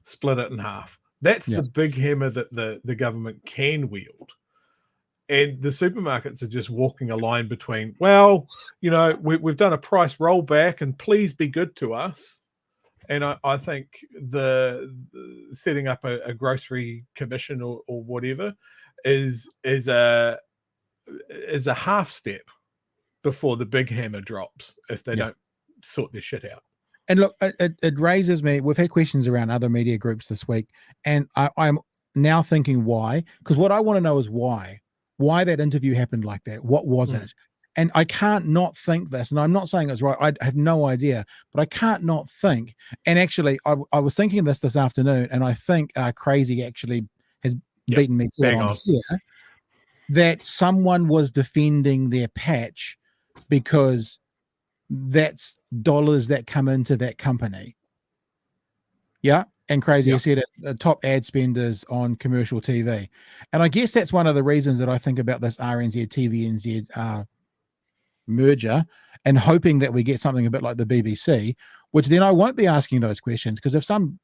[SPEAKER 2] split it in half. That's the big hammer that the government can wield. And the supermarkets are just walking a line between, well, we've done a price rollback and please be good to us. And I think the setting up a grocery commission or whatever is a half step before the big hammer drops if they don't sort their shit out.
[SPEAKER 1] And look, it raises me. We've had questions around other media groups this week, and I'm now thinking why. Because what I want to know is why that interview happened like that. What was it? And I can't not think this, and I'm not saying it's right. I have no idea, but I can't not think. And actually, I was thinking this afternoon, and I think Crazy actually has beaten me to it on here, that someone was defending their patch because that's dollars that come into that company. Yeah. And Crazy said it, top ad spenders on commercial TV. And I guess that's one of the reasons that I think about this RNZ TVNZ merger, and hoping that we get something a bit like the BBC, which then I won't be asking those questions, because if some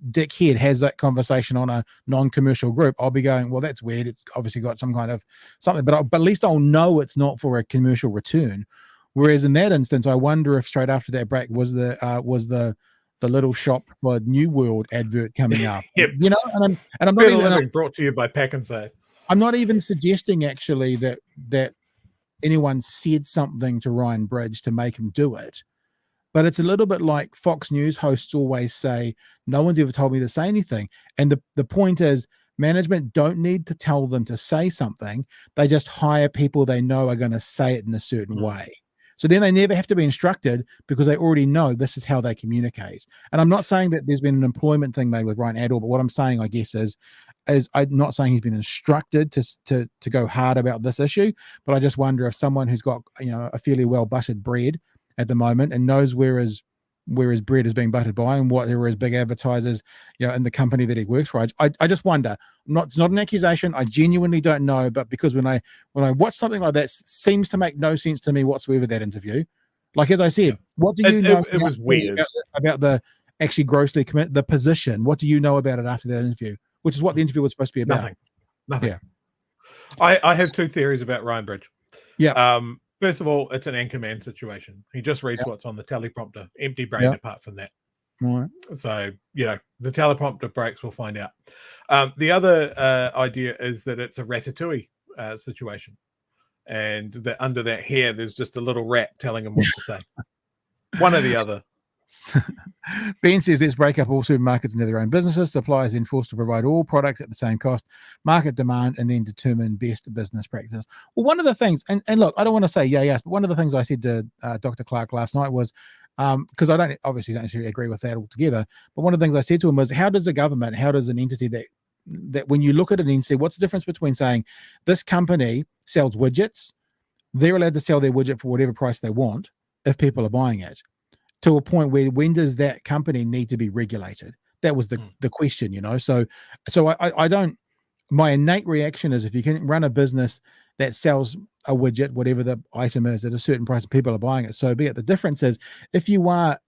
[SPEAKER 1] dickhead has that conversation on a non-commercial group, I'll be going, well, that's weird. It's obviously got some kind of something, but at least I'll know it's not for a commercial return. Whereas in that instance, I wonder if straight after that break was the little shop for New World advert coming up. And I'm not even
[SPEAKER 2] brought to you by Pack and Save.
[SPEAKER 1] I'm not even suggesting actually that anyone said something to Ryan Bridge to make him do it. But it's a little bit like Fox News hosts always say, no one's ever told me to say anything. And the point is, management don't need to tell them to say something. They just hire people they know are going to say it in a certain way. So then they never have to be instructed, because they already know this is how they communicate. And I'm not saying that there's been an employment thing made with Ryan at all, but what I'm saying, I guess, is I'm not saying he's been instructed to go hard about this issue, but I just wonder if someone who's got a fairly well buttered bread at the moment and knows where his bread is being buttered by and what there are his big advertisers in the company that he works for, I just wonder. It's not an accusation, I genuinely don't know, but because when I watch something like that, seems to make no sense to me whatsoever, that interview. Like, as I said, what do you know
[SPEAKER 2] it was weird
[SPEAKER 1] about the actually grossly commit the position? What do you know about it after that interview? Which is what the interview was supposed to be about.
[SPEAKER 2] Nothing.
[SPEAKER 1] Yeah.
[SPEAKER 2] I have two theories about Ryan Bridge.
[SPEAKER 1] Yeah.
[SPEAKER 2] First of all, it's an anchorman situation. He just reads what's on the teleprompter. Empty brain apart from that.
[SPEAKER 1] Right.
[SPEAKER 2] So, the teleprompter breaks, we'll find out. The other idea is that it's a Ratatouille situation. And that under that hair, there's just a little rat telling him what to say. One or the other.
[SPEAKER 1] Ben says, let's break up all supermarkets into their own businesses. Suppliers then forced to provide all products at the same cost, market demand, and then determine best business practices. Well, one of the things, and look, I don't want to say yes, but one of the things I said to Dr. Clark last night was, because I don't necessarily agree with that altogether, but one of the things I said to him was, how does an entity that when you look at it and say, what's the difference between saying this company sells widgets, they're allowed to sell their widget for whatever price they want if people are buying it, to a point where when does that company need to be regulated? That was the question, So I don't. My innate reaction is if you can run a business that sells a widget, whatever the item is, at a certain price, and people are buying it, so be it. The difference is if you are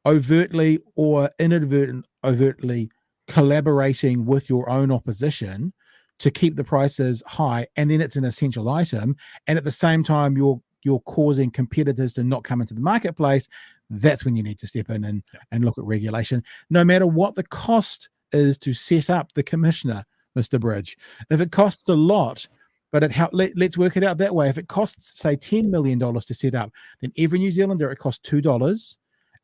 [SPEAKER 1] overtly or inadvertently collaborating with your own opposition to keep the prices high, and then it's an essential item, and at the same time you're causing competitors to not come into the marketplace, that's when you need to step in and look at regulation, no matter what the cost is to set up the commissioner, Mr. Bridge. If it costs a lot, but let's work it out that way. If it costs, say, $10 million to set up, then every New Zealander, it costs $2,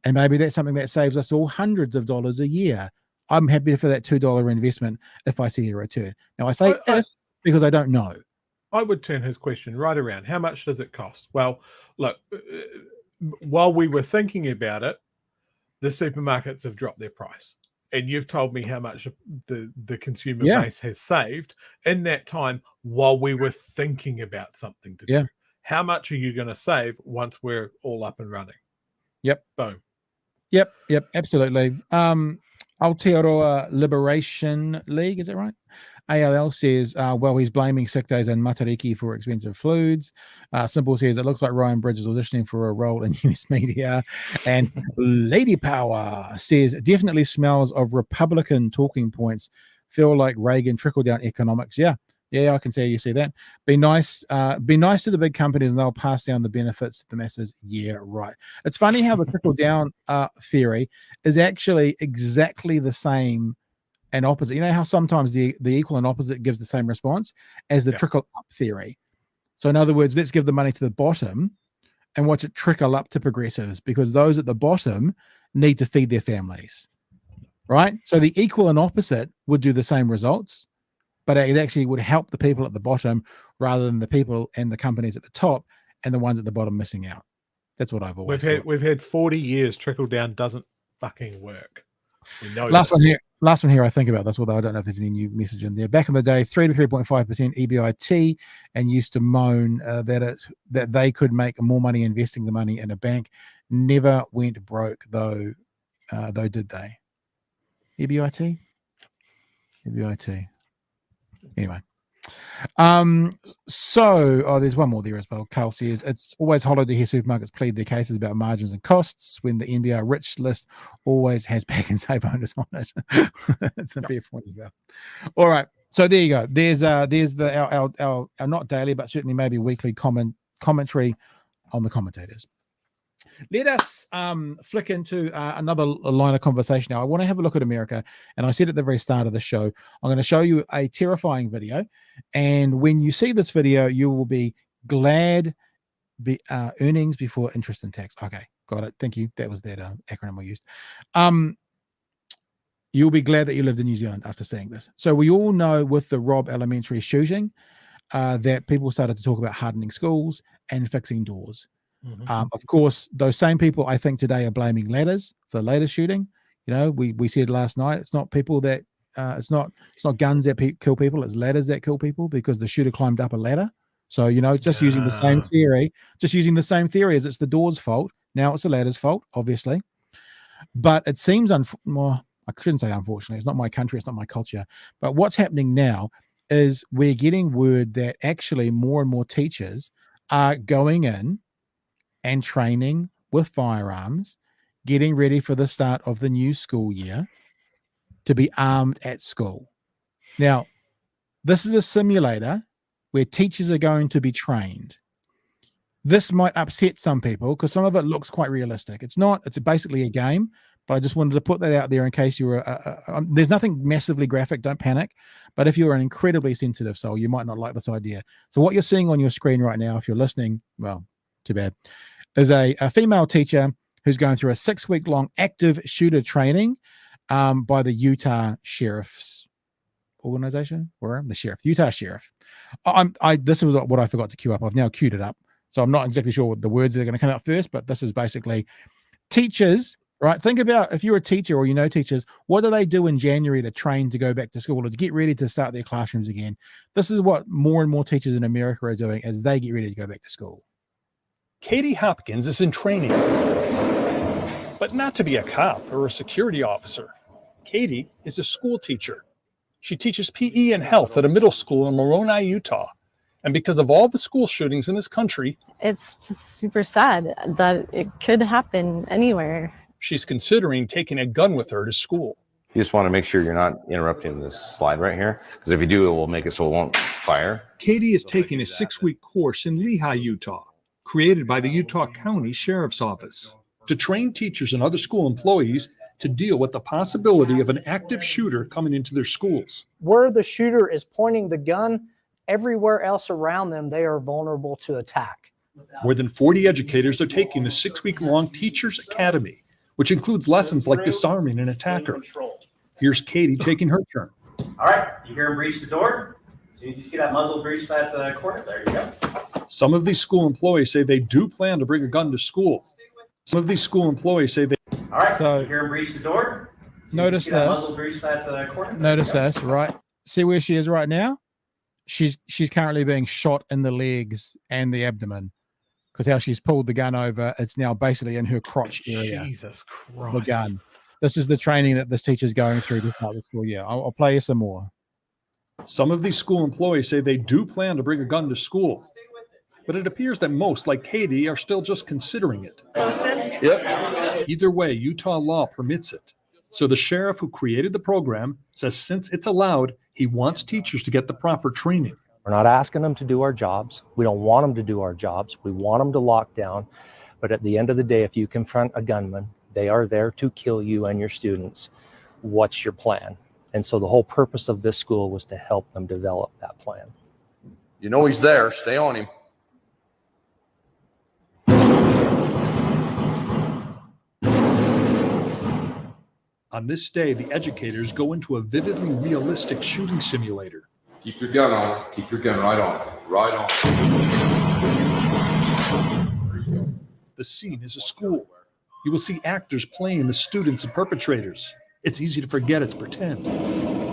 [SPEAKER 1] and maybe that's something that saves us all hundreds of dollars a year. I'm happy for that $2 investment if I see a return. Now, I say because I don't know.
[SPEAKER 2] I would turn his question right around. How much does it cost? Well, look, while we were thinking about it, the supermarkets have dropped their price. And you've told me how much the consumer base has saved in that time while we were thinking about something to do. How much are you going to save once we're all up and running?
[SPEAKER 1] Yep.
[SPEAKER 2] Boom.
[SPEAKER 1] Yep, absolutely. Aotearoa Liberation League, is that right? ALL says, he's blaming sick days and Matariki for expensive foods. Simple says, it looks like Ryan Bridge is auditioning for a role in US media. And Lady Power says, definitely smells of Republican talking points. Feel like Reagan trickle-down economics. Yeah, I can see you see that. Be nice to the big companies and they'll pass down the benefits to the masses. Yeah, right. It's funny how the trickle-down theory is actually exactly the same and opposite. You know how sometimes the equal and opposite gives the same response as the trickle up theory. So in other words, let's give the money to the bottom and watch it trickle up to progressives, because those at the bottom need to feed their families, right? So the equal and opposite would do the same results, but it actually would help the people at the bottom rather than the people and the companies at the top and the ones at the bottom missing out. That's what I've always thought.
[SPEAKER 2] We've had 40 years trickle down doesn't fucking work. We know
[SPEAKER 1] last one here I think about this, although I don't know if there's any new message in there. Back in the day, 3 to 3.5% EBIT, and used to moan that they could make more money investing the money in a bank. Never went broke though, did they? EBIT. Anyway. There's one more there as well. Carl says, it's always hollow to hear supermarkets plead their cases about margins and costs when the NBR rich list always has back and save owners on it. That's a fair point as well. All right. So there you go. There's our not daily, but certainly maybe weekly commentary on the commentators. Let us flick into another line of conversation now. I want to have a look at America, and I said at the very start of the show, I'm going to show you a terrifying video, and when you see this video, you will be glad. Earnings before interest and tax. Okay, got it. Thank you. That was that acronym we used. You'll be glad that you lived in New Zealand after seeing this. So we all know with the Robb Elementary shooting that people started to talk about hardening schools and fixing doors. Mm-hmm. Of course, those same people I think today are blaming ladders for the latest shooting. You know, we said last night, it's not people that it's not guns that kill people, it's ladders that kill people because the shooter climbed up a ladder. So, you know, using the same theory as it's the door's fault. Now it's the ladder's fault, obviously. But it seems I shouldn't say unfortunately, it's not my country, it's not my culture. But what's happening now is we're getting word that actually more and more teachers are going in and training with firearms, getting ready for the start of the new school year to be armed at school. Now, this is a simulator where teachers are going to be trained. This might upset some people because some of it looks quite realistic. It's not, it's basically a game, but I just wanted to put that out there in case you were, there's nothing massively graphic, don't panic. But if you're an incredibly sensitive soul, you might not like this idea. So what you're seeing on your screen right now, if you're listening, well, too bad, is a female teacher who's going through a 6-week-long active shooter training by the Utah Sheriff's Organization, or the sheriff, Utah Sheriff. This is what I forgot to queue up. I've now queued it up. So I'm not exactly sure what the words that are going to come out first, but this is basically teachers, right? Think about if you're a teacher or you know teachers, what do they do in January to train to go back to school or to get ready to start their classrooms again? This is what more and more teachers in America are doing as they get ready to go back to school.
[SPEAKER 5] Katie Hopkins is in training. but not to be a cop or a security officer. Katie is a school teacher. She teaches PE and health at a middle school in Moroni, Utah. And because of all the school shootings in this country,
[SPEAKER 6] it's just super sad that it could happen anywhere.
[SPEAKER 5] She's considering taking a gun with her to school.
[SPEAKER 7] You just want to make sure you're not interrupting this slide right here, because if you do, it will make it so it won't fire.
[SPEAKER 5] Katie is taking a 6-week course in Lehi, Utah, created by the Utah County Sheriff's Office to train teachers and other school employees to deal with the possibility of an active shooter coming into their schools.
[SPEAKER 8] Where the shooter is pointing the gun, everywhere else around them, they are vulnerable to attack.
[SPEAKER 5] More than 40 educators are taking the 6-week-long Teachers Academy, which includes lessons like disarming an attacker. Here's Katie taking her turn.
[SPEAKER 9] All right, you hear him breach the door. As soon as you see that muzzle breach that corner, there you go.
[SPEAKER 5] Some of these school employees say they do plan to bring a gun to school. Some of these school employees say they...
[SPEAKER 9] All right,
[SPEAKER 1] So,
[SPEAKER 9] you hear him breach the door.
[SPEAKER 1] Notice this. Notice this, right? See where she is right now? She's currently being shot in the legs and the abdomen, because how she's pulled the gun over, it's now basically in her crotch area.
[SPEAKER 2] Jesus Christ.
[SPEAKER 1] The gun. This is the training that this teacher's going through to start the school year. I'll play you some more.
[SPEAKER 5] Some of these school employees say they do plan to bring a gun to school, but it appears that most, like Katie, are still just considering it.
[SPEAKER 7] Yep.
[SPEAKER 5] Either way, Utah law permits it. So the sheriff who created the program says since it's allowed, he wants teachers to get the proper training.
[SPEAKER 8] We're not asking them to do our jobs. We don't want them to do our jobs. We want them to lock down. But at the end of the day, if you confront a gunman, they are there to kill you and your students. What's your plan? And so the whole purpose of this school was to help them develop that plan.
[SPEAKER 10] You know he's there. Stay on him.
[SPEAKER 5] On this day, the educators go into a vividly realistic shooting simulator.
[SPEAKER 10] Keep your gun on. Keep your gun right on. Right on. There you go.
[SPEAKER 5] The scene is a school. You will see actors playing the students and perpetrators. It's easy to forget it's pretend.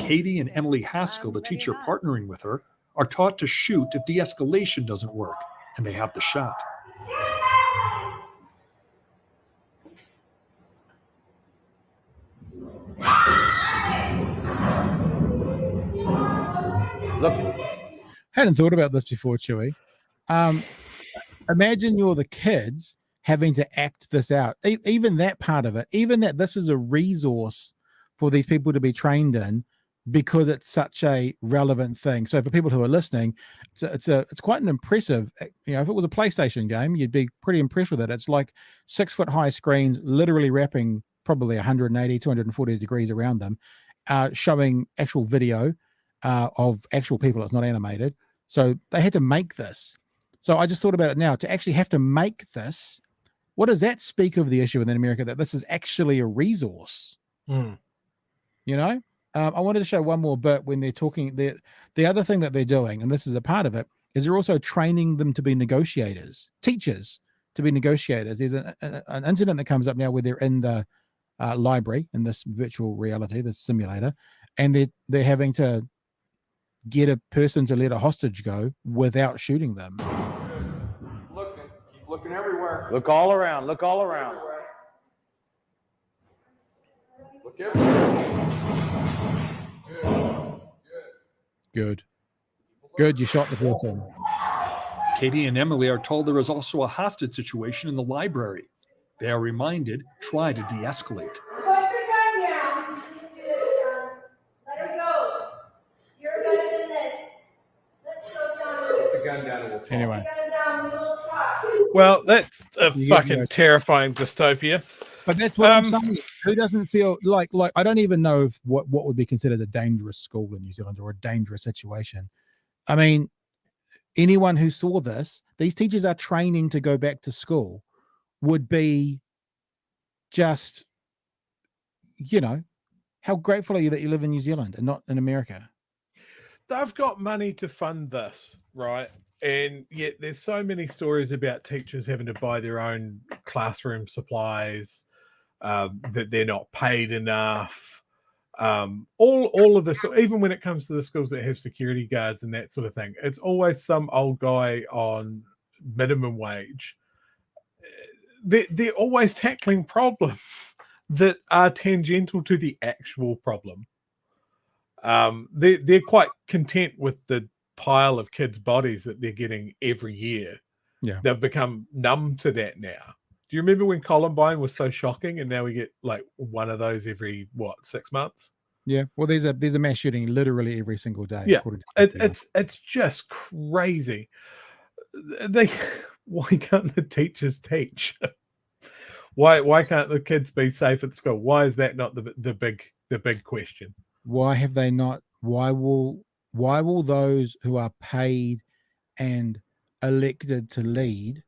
[SPEAKER 5] Katie and Emily Haskell, the teacher partnering with her, are taught to shoot if de-escalation doesn't work, and they have the shot.
[SPEAKER 7] Look.
[SPEAKER 1] Hadn't thought about this before, Chewy. Imagine you're the kids having to act this out. Even that part of it, even that this is a resource for these people to be trained in, because it's such a relevant thing. So for people who are listening, it's quite an impressive, if it was a PlayStation game, you'd be pretty impressed with it. It's like 6-foot high screens, literally wrapping probably 180, 240 degrees around them, showing actual video of actual people. It's not animated. So they had to make this. So I just thought about it now, to actually have to make this. What does that speak of the issue within America, that this is actually a resource? I wanted to show one more bit when they're talking. The other thing that they're doing, and this is a part of it, is they're also training them to be negotiators, teachers to be negotiators. There's an incident that comes up now where they're in the library in this virtual reality, this simulator, and they're having to get a person to let a hostage go without shooting them.
[SPEAKER 10] Looking. Keep looking everywhere.
[SPEAKER 7] Look all around. Look all around.
[SPEAKER 10] Look everywhere.
[SPEAKER 1] Good. You shot the person.
[SPEAKER 5] Katie and Emily are told there is also a hostage situation in the library. They are reminded, try to de-escalate.
[SPEAKER 11] Put the gun down. Let her go. You're better than this. Let's go, John.
[SPEAKER 10] Put the gun down and we'll talk.
[SPEAKER 1] Anyway.
[SPEAKER 11] Put the gun down. We will stop.
[SPEAKER 2] Well, that's a
[SPEAKER 1] You get
[SPEAKER 2] fucking
[SPEAKER 1] me.
[SPEAKER 2] terrifying dystopia.
[SPEAKER 1] But that's what I'm saying. Who doesn't feel like I don't even know if what would be considered a dangerous school in New Zealand or a dangerous situation. I mean, anyone who saw this, these teachers are training to go back to school, would be just, how grateful are you that you live in New Zealand and not in America?
[SPEAKER 2] They've got money to fund this, right? And yet there's so many stories about teachers having to buy their own classroom supplies, that they're not paid enough. All of this, even when it comes to the schools that have security guards and that sort of thing, it's always some old guy on minimum wage. they're always tackling problems that are tangential to the actual problem. They're quite content with the pile of kids' bodies that they're getting every year.
[SPEAKER 1] Yeah.
[SPEAKER 2] They've become numb to that now. Do you remember when Columbine was so shocking, and now we get like one of those every 6 months?
[SPEAKER 1] Yeah. Well, there's a mass shooting literally every single day.
[SPEAKER 2] Yeah,
[SPEAKER 1] according to FBI.
[SPEAKER 2] it's just crazy. Why can't the teachers teach? Why can't the kids be safe at school? Why is that not the big question?
[SPEAKER 1] Why have they not? Why will those who are paid and elected to lead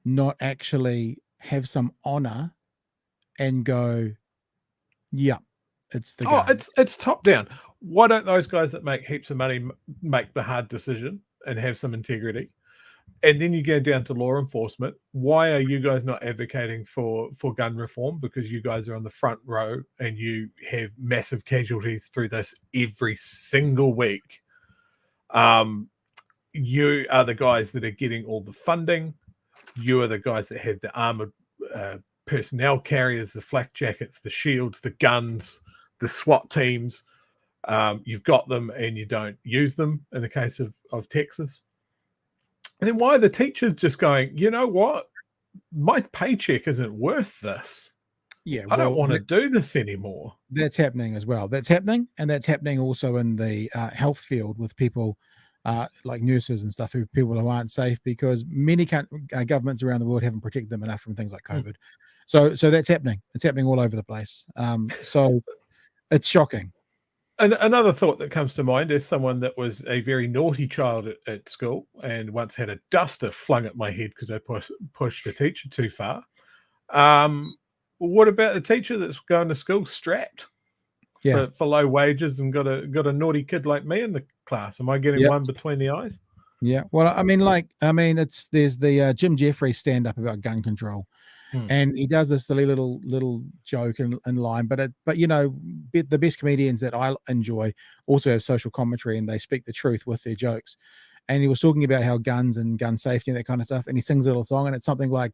[SPEAKER 1] not actually have some honor and go, yeah, it's the guns.
[SPEAKER 2] It's top down. Why don't those guys that make heaps of money make the hard decision and have some integrity? And then you go down to law enforcement. Why are you guys not advocating for gun reform? Because you guys are on the front row and you have massive casualties through this every single week. You are the guys that are getting all the funding. You are the guys that have the armored personnel carriers, the flak jackets, the shields, the guns, the SWAT teams. You've got them and you don't use them in the case of Texas. And then why are the teachers just going, you know what? My paycheck isn't worth this.
[SPEAKER 1] Yeah,
[SPEAKER 2] I don't want to do this anymore.
[SPEAKER 1] That's happening as well. That's happening. And that's happening also in the health field with people like nurses and stuff, people who aren't safe because many governments around the world haven't protected them enough from things like COVID. So that's happening. It's happening all over the place. So it's shocking.
[SPEAKER 2] And another thought that comes to mind is someone that was a very naughty child at school and once had a duster flung at my head because I pushed the teacher too far. What about the teacher that's going to school strapped for low wages and got a naughty kid like me in the class? Am I getting one between the eyes?
[SPEAKER 1] Yeah. Well, there's the Jim Jeffries stand up about gun control. And he does this silly little joke in line, but you know, the best comedians that I enjoy also have social commentary and they speak the truth with their jokes. And he was talking about how guns and gun safety and that kind of stuff. And he sings a little song and it's something like,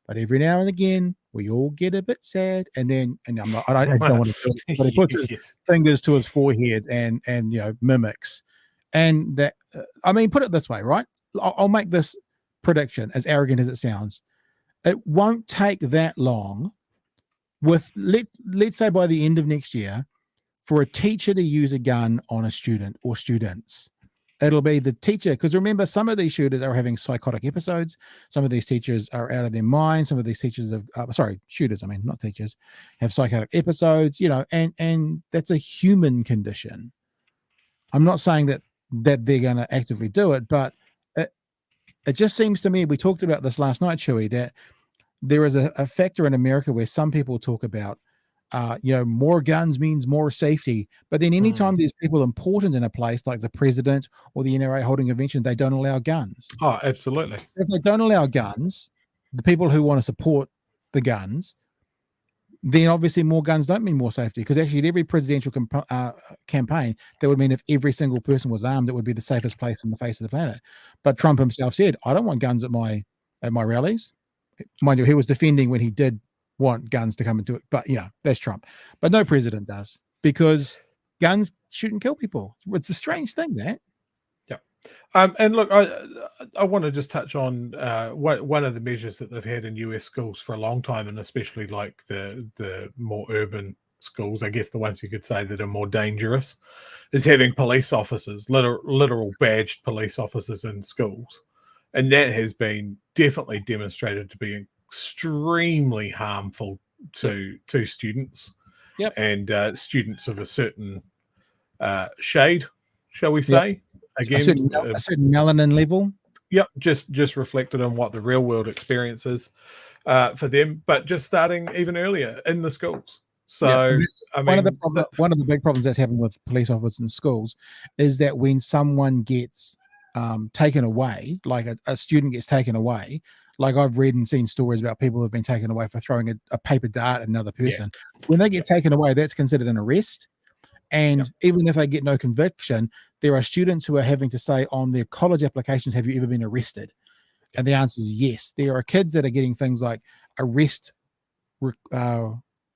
[SPEAKER 1] but every now and again we all get a bit sad. And then, I don't want to do it, but he puts his fingers to his forehead and you know, mimics. And that, put it this way, right? I'll make this prediction, as arrogant as it sounds. It won't take that long let's say by the end of next year for a teacher to use a gun on a student or students. It'll be the teacher, because remember, some of these shooters are having psychotic episodes. Some of these teachers are out of their mind. Some of these teachers shooters, not teachers, have psychotic episodes, you know, and that's a human condition. I'm not saying that they're going to actively do it, but it just seems to me, we talked about this last night, Chewy, that there is a factor in America where some people talk about, more guns means more safety. But then anytime there's people important in a place like the president or the NRA holding a convention, they don't allow guns.
[SPEAKER 2] Oh, absolutely.
[SPEAKER 1] If they don't allow guns, the people who want to support the guns, then obviously more guns don't mean more safety, because actually at every presidential campaign, that would mean if every single person was armed, it would be the safest place on the face of the planet. But Trump himself said, I don't want guns at my rallies. Mind you, he was defending when he did want guns to come into it. But yeah, that's Trump. But no president does, because guns shoot and kill people. It's a strange thing, that.
[SPEAKER 2] Yeah. And look, I want to just touch on one of the measures that they've had in US schools for a long time, and especially like the more urban schools, I guess the ones you could say that are more dangerous, is having police officers, literal badged police officers in schools. And that has been definitely demonstrated to be extremely harmful to students.
[SPEAKER 1] Yep.
[SPEAKER 2] And students of a certain shade, shall we say? Again,
[SPEAKER 1] a certain melanin level.
[SPEAKER 2] Yep, just reflected on what the real world experience is for them, but just starting even earlier in the schools. So,
[SPEAKER 1] one of the big problems that's happened with police officers in schools is that when someone gets taken away, like a student gets taken away, like I've read and seen stories about people who have been taken away for throwing a paper dart at another person. When they get taken away, that's considered an arrest. And even if they get no conviction, there are students who are having to say on their college applications, have you ever been arrested? And the answer is yes. There are kids that are getting things like arrest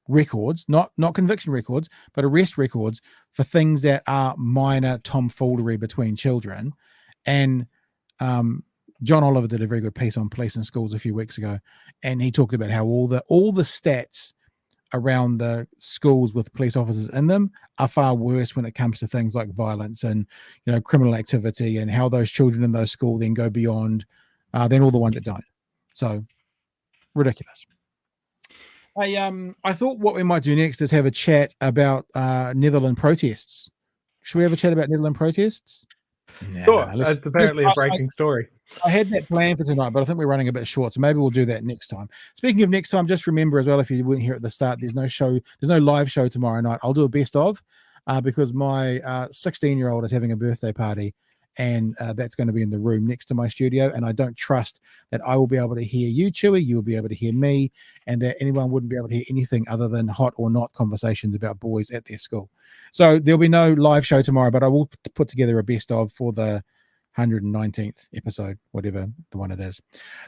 [SPEAKER 1] records, not conviction records, but arrest records for things that are minor tomfoolery between children. And John Oliver did a very good piece on police in schools a few weeks ago, and he talked about how all the stats around the schools with police officers in them are far worse when it comes to things like violence and criminal activity, and how those children in those schools then go beyond than all the ones that don't. So ridiculous. I thought what we might do next is have a chat about Netherlands protests. Should we have a chat about Netherlands protests?
[SPEAKER 2] Sure, that's apparently a breaking story.
[SPEAKER 1] I had that plan for tonight, but I think we're running a bit short, so maybe we'll do that next time. Speaking of next time, just remember as well, if you weren't here at the start, there's no live show tomorrow night. I'll do a best of because my 16-year-old is having a birthday party, and that's going to be in the room next to my studio, and I don't trust that I will be able to hear you, Chewy, you will be able to hear me, and that anyone wouldn't be able to hear anything other than hot or not conversations about boys at their school. So there'll be no live show tomorrow, but I will put together a best of for the 119th episode, whatever the one it is.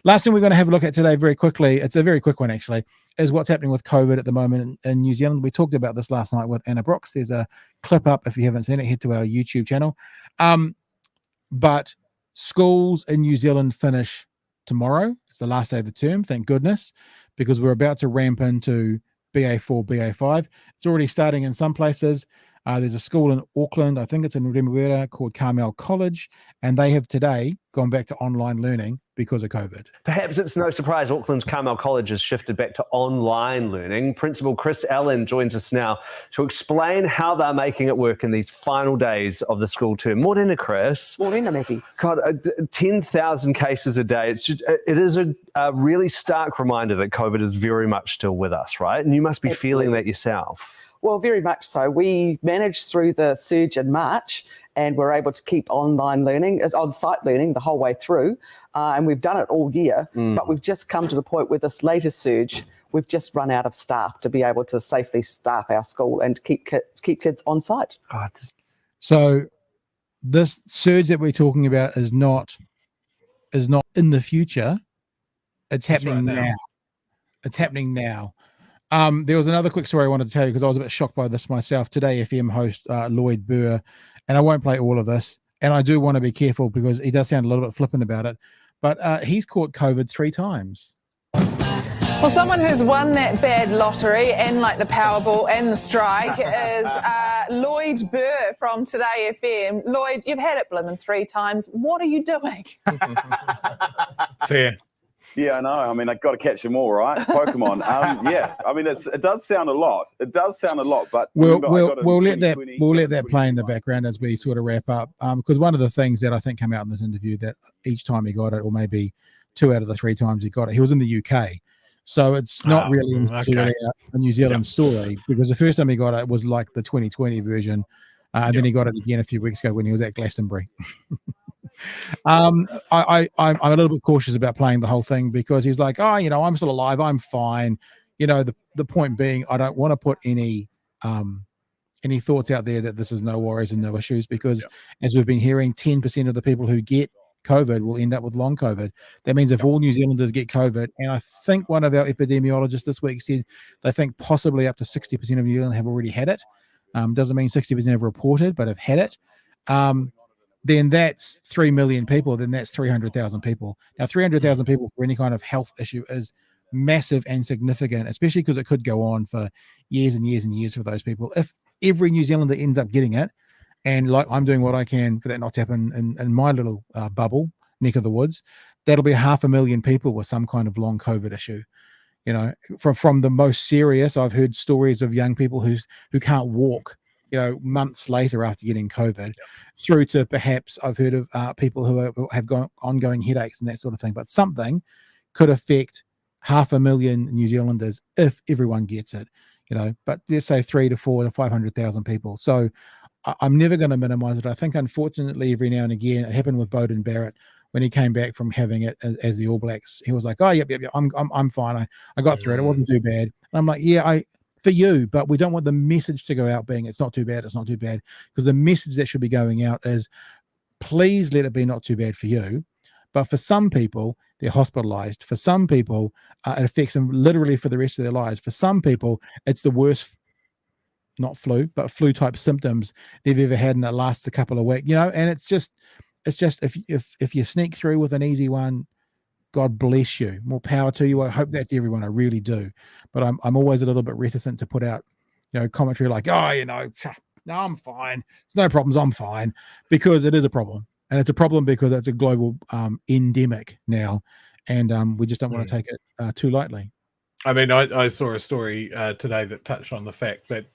[SPEAKER 1] Last thing we're going to have a look at today very quickly, it's a very quick one actually, is what's happening with COVID at the moment in New Zealand. We talked about this last night with Anna Brooks. There's a clip up. If you haven't seen it, head to our YouTube channel. But schools in New Zealand finish tomorrow. It's the last day of the term, thank goodness, because we're about to ramp into BA4, BA5. It's already starting in some places. There's a school in Auckland, I think it's in Remuera, called Carmel College, and they have today gone back to online learning because of COVID.
[SPEAKER 12] Perhaps it's no surprise Auckland's Carmel College has shifted back to online learning. Principal Chris Allen joins us now to explain how they're making it work in these final days of the school term. Morena, Chris.
[SPEAKER 13] Morena, Mackie.
[SPEAKER 12] God, 10,000 cases a day. It is a really stark reminder that COVID is very much still with us, right? And you must be feeling that yourself.
[SPEAKER 13] Well, very much so. We managed through the surge in March, and we're able to keep online learning, on-site learning the whole way through, and we've done it all year, but we've just come to the point with this latest surge, we've just run out of staff to be able to safely staff our school and keep kids on site.
[SPEAKER 1] So this surge that we're talking about is not in the future. It's happening right now. It's happening now. There was another quick story I wanted to tell you because I was a bit shocked by this myself. Today, FM host Lloyd Burr, and I won't play all of this, and I do want to be careful because he does sound a little bit flippant about it, but he's caught COVID 3 times.
[SPEAKER 14] Well, someone who's won that bad lottery and like the Powerball and the strike is Lloyd Burr from Today FM. Lloyd, you've had it blimmin' 3 times. What are you doing?
[SPEAKER 2] Fair.
[SPEAKER 15] Yeah, I know. I mean, I've got to catch them all, right? Pokemon. Yeah, I mean, it does sound a lot. It does sound a lot, but
[SPEAKER 1] we'll let that play in the background as we sort of wrap up. Because one of the things that I think came out in this interview that each time he got it, or maybe 2 out of the 3 times he got it, he was in the UK. So it's not really necessarily a New Zealand story, because the first time he got it was like the 2020 version, and then he got it again a few weeks ago when he was at Glastonbury. I'm a little bit cautious about playing the whole thing because he's like, oh, I'm still alive, I'm fine. The point being, I don't want to put any thoughts out there that this is no worries and no issues, because as we've been hearing, 10% of the people who get COVID will end up with long COVID. That means if all New Zealanders get COVID, and I think one of our epidemiologists this week said they think possibly up to 60% of New Zealand have already had it. Doesn't mean 60% have reported, but have had it. Then that's 3 million people. Then that's 300,000 people. Now, 300,000 people for any kind of health issue is massive and significant, especially because it could go on for years and years and years for those people. If every New Zealander ends up getting it, and like I'm doing what I can for that not to happen in my little bubble, neck of the woods, that'll be 500,000 people with some kind of long COVID issue. From the most serious, I've heard stories of young people who can't walk, months later after getting COVID, through to perhaps I've heard of people who have got ongoing headaches and that sort of thing. But something could affect 500,000 New Zealanders if everyone gets it, but let's say 300 to 400 to 500,000 people. So I'm never going to minimize it. I think, unfortunately, every now and again, it happened with Beauden Barrett when he came back from having it as the All Blacks. He was like, oh, yep, I'm fine. I got through it. It wasn't too bad. And I'm like, yeah, for you, but we don't want the message to go out being it's not too bad, because the message that should be going out is please let it be not too bad for you, But for some people, they're hospitalized. For some people, it affects them literally for the rest of their lives. For some people, it's the worst, not flu, but flu type symptoms they've ever had, and it lasts a couple of weeks, and it's just if you sneak through with an easy one, God bless you, more power to you. I hope that's everyone, I really do. But I'm always a little bit reticent to put out, commentary like, oh, no, I'm fine. There's no problems. I'm fine, because it is a problem. And it's a problem because it's a global endemic now. And we just don't want to take it too lightly.
[SPEAKER 2] I mean, I saw a story today that touched on the fact that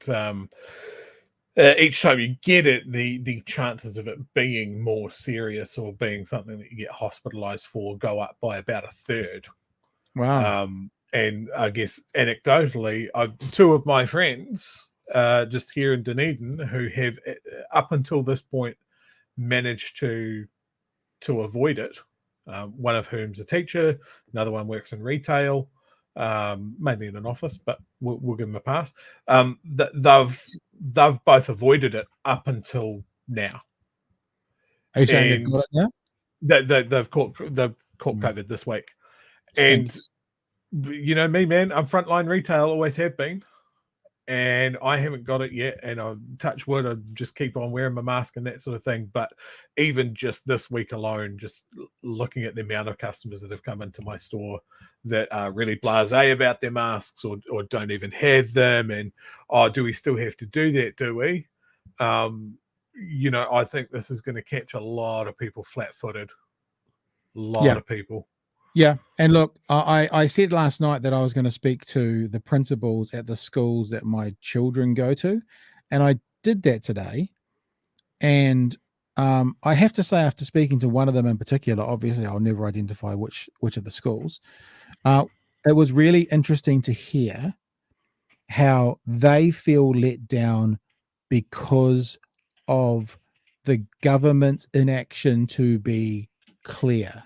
[SPEAKER 2] each time you get it, the chances of it being more serious or being something that you get hospitalized for go up by about a third.
[SPEAKER 1] Wow.
[SPEAKER 2] And I guess anecdotally, two of my friends just here in Dunedin who have up until this point managed to avoid it. One of whom's a teacher, another one works in retail, mainly in an office, but we'll give them a pass. They've both avoided it up until now.
[SPEAKER 1] Are you saying they've got it now?
[SPEAKER 2] They've caught COVID this week.
[SPEAKER 1] Stinks.
[SPEAKER 2] And you know me, man, I'm frontline retail, always have been. And I haven't got it yet, and I touch wood, I just keep on wearing my mask and that sort of thing. But even just this week alone, just looking at the amount of customers that have come into my store that are really blasé about their masks or don't even have them, and do we still have to do that? Do we? I think this is going to catch a lot of people flat-footed. A lot of people.
[SPEAKER 1] Yeah. And look, I said last night that I was going to speak to the principals at the schools that my children go to. And I did that today. And I have to say, after speaking to one of them in particular, obviously I'll never identify which of the schools, it was really interesting to hear how they feel let down because of the government's inaction to be clear.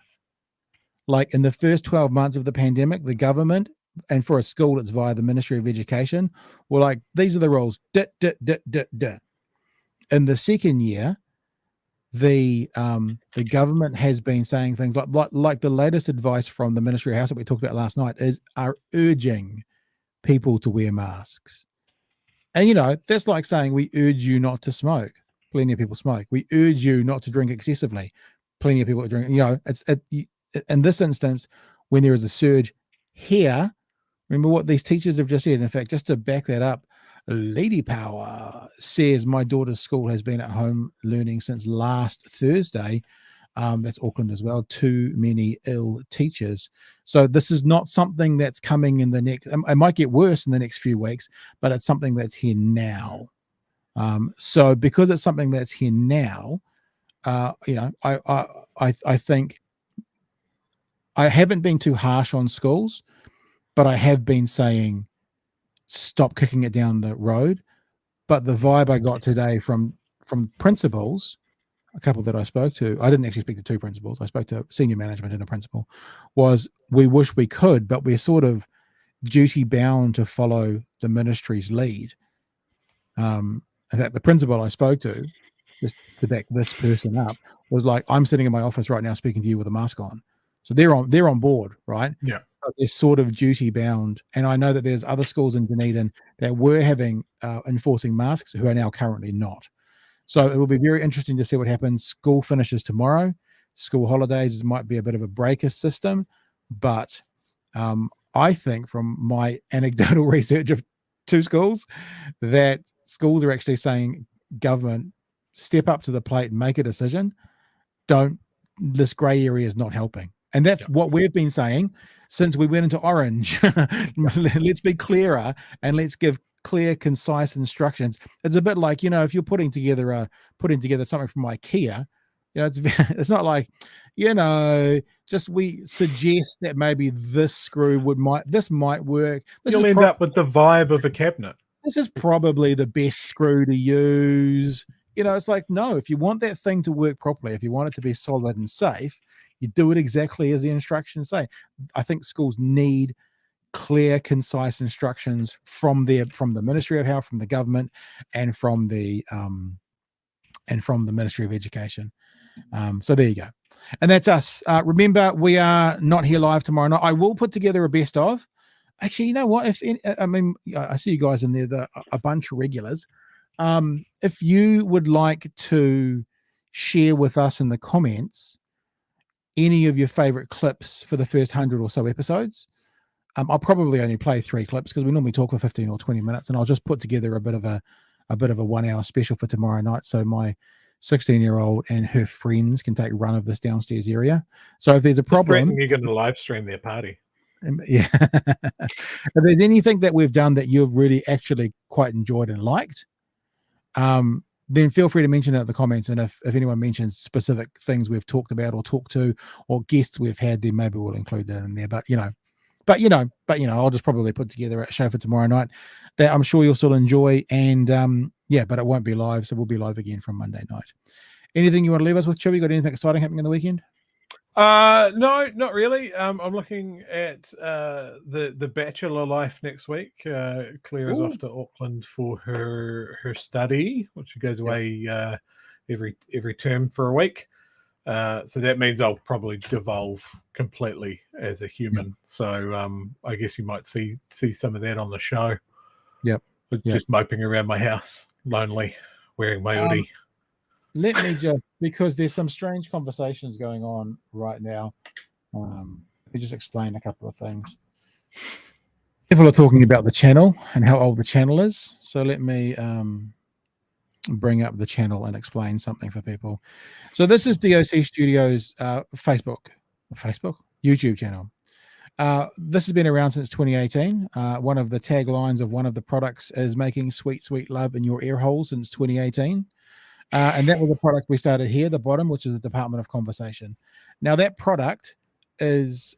[SPEAKER 1] Like in the first 12 months of the pandemic, the government, and for a school, it's via the Ministry of Education, were like, these are the rules. In the second year, the government has been saying things like the latest advice from the Ministry of Health that we talked about last night are urging people to wear masks. And, that's like saying we urge you not to smoke. Plenty of people smoke. We urge you not to drink excessively. Plenty of people drink. In this instance, when there is a surge here, remember what these teachers have just said. In fact, just to back that up, Lady Power says my daughter's school has been at home learning since last Thursday. That's Auckland as well. Too many ill teachers. So this is not something that's coming in the next, it might get worse in the next few weeks, but it's something that's here now. So because it's something that's here now, I think I haven't been too harsh on schools, but I have been saying, stop kicking it down the road. But the vibe I got today from principals, a couple that I spoke to, I didn't actually speak to two principals. I spoke to senior management and a principal, was we wish we could, but we're sort of duty bound to follow the ministry's lead. In fact, the principal I spoke to, just to back this person up, was like, I'm sitting in my office right now speaking to you with a mask on. So they're on board, right?
[SPEAKER 2] Yeah.
[SPEAKER 1] But they're sort of duty bound. And I know that there's other schools in Dunedin that were enforcing masks who are now currently not. So it will be very interesting to see what happens. School finishes tomorrow. School holidays might be a bit of a breaker system. But I think from my anecdotal research of two schools, that schools are actually saying, government, step up to the plate and make a decision. This grey area is not helping. And that's what we've been saying since we went into orange. Let's be clearer and let's give clear, concise instructions. It's a bit like, if you're putting together something from IKEA, it's not like, just we suggest that maybe this screw might work.
[SPEAKER 2] You'll end up with the vibe of a cabinet.
[SPEAKER 1] This is probably the best screw to use. It's like, no, if you want that thing to work properly, if you want it to be solid and safe, you do it exactly as the instructions say. I think schools need clear, concise instructions from the Ministry of Health, from the government, and from the Ministry of Education. So there you go. And that's us. Remember, we are not here live tomorrow night. I will put together a best of. Actually, you know what? I see you guys in there, a bunch of regulars. If you would like to share with us in the comments any of your favorite clips for the first 100 or so episodes, I'll probably only play 3 clips because we normally talk for 15 or 20 minutes, and I'll just put together a bit of a 1-hour special for tomorrow night, so my 16-year-old and her friends can take run of this downstairs area. So if there's a problem,
[SPEAKER 2] you're going to live stream their party.
[SPEAKER 1] Yeah. If there's anything that we've done that you've really actually quite enjoyed and liked, then feel free to mention it in the comments. And if anyone mentions specific things we've talked about or talked to or guests we've had, then maybe we'll include that in there. But I'll just probably put together a show for tomorrow night that I'm sure you'll still enjoy. And but it won't be live, so we'll be live again from Monday night. Anything you want to leave us with, Chewy? Got anything exciting happening on the weekend?
[SPEAKER 2] No, not really. I'm looking at the bachelor life next week. Claire is off to Auckland for her study, which she goes away every term for a week. So that means I'll probably devolve completely as a human. So I guess you might see some of that on the show.
[SPEAKER 1] Yep.
[SPEAKER 2] Just moping around my house, lonely, wearing my hoodie.
[SPEAKER 1] Let me just, because there's some strange conversations going on right now. Let me just explain a couple of things. People are talking about the channel and how old the channel is. So let me bring up the channel and explain something for people. So this is DOC Studios YouTube channel. This has been around since 2018. One of the taglines of one of the products is making sweet, sweet love in your ear hole since 2018. And that was a product we started here, the bottom, which is the Department of Conversation. Now that product is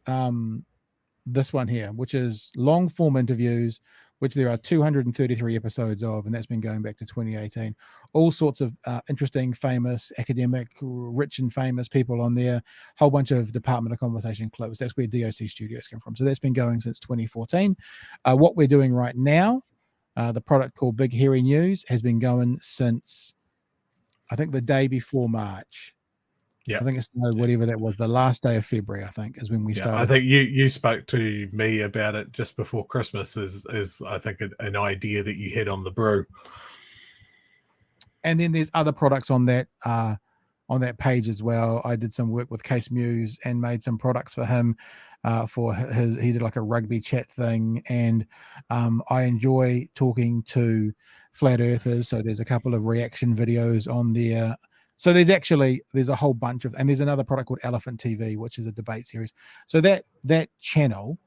[SPEAKER 1] this one here, which is long form interviews, which there are 233 episodes of, and that's been going back to 2018. All sorts of interesting, famous, academic, rich and famous people on there, whole bunch of Department of Conversation clips. That's where DOC Studios came from. So that's been going since 2014. What we're doing right now, the product called Big Hairy News, has been going since, I think, the day before March. Yeah, I think it's whatever that was, the last day of February, I think, is when we started.
[SPEAKER 2] I think you spoke to me about it just before Christmas is I think an idea that you had on the brew.
[SPEAKER 1] And then there's other products on that page as well. I did some work with Case Muse and made some products for him he did like a rugby chat thing, and I enjoy talking to flat earthers. So there's a couple of reaction videos on there. So there's a whole bunch of, and there's another product called Elephant TV, which is a debate series. So that channel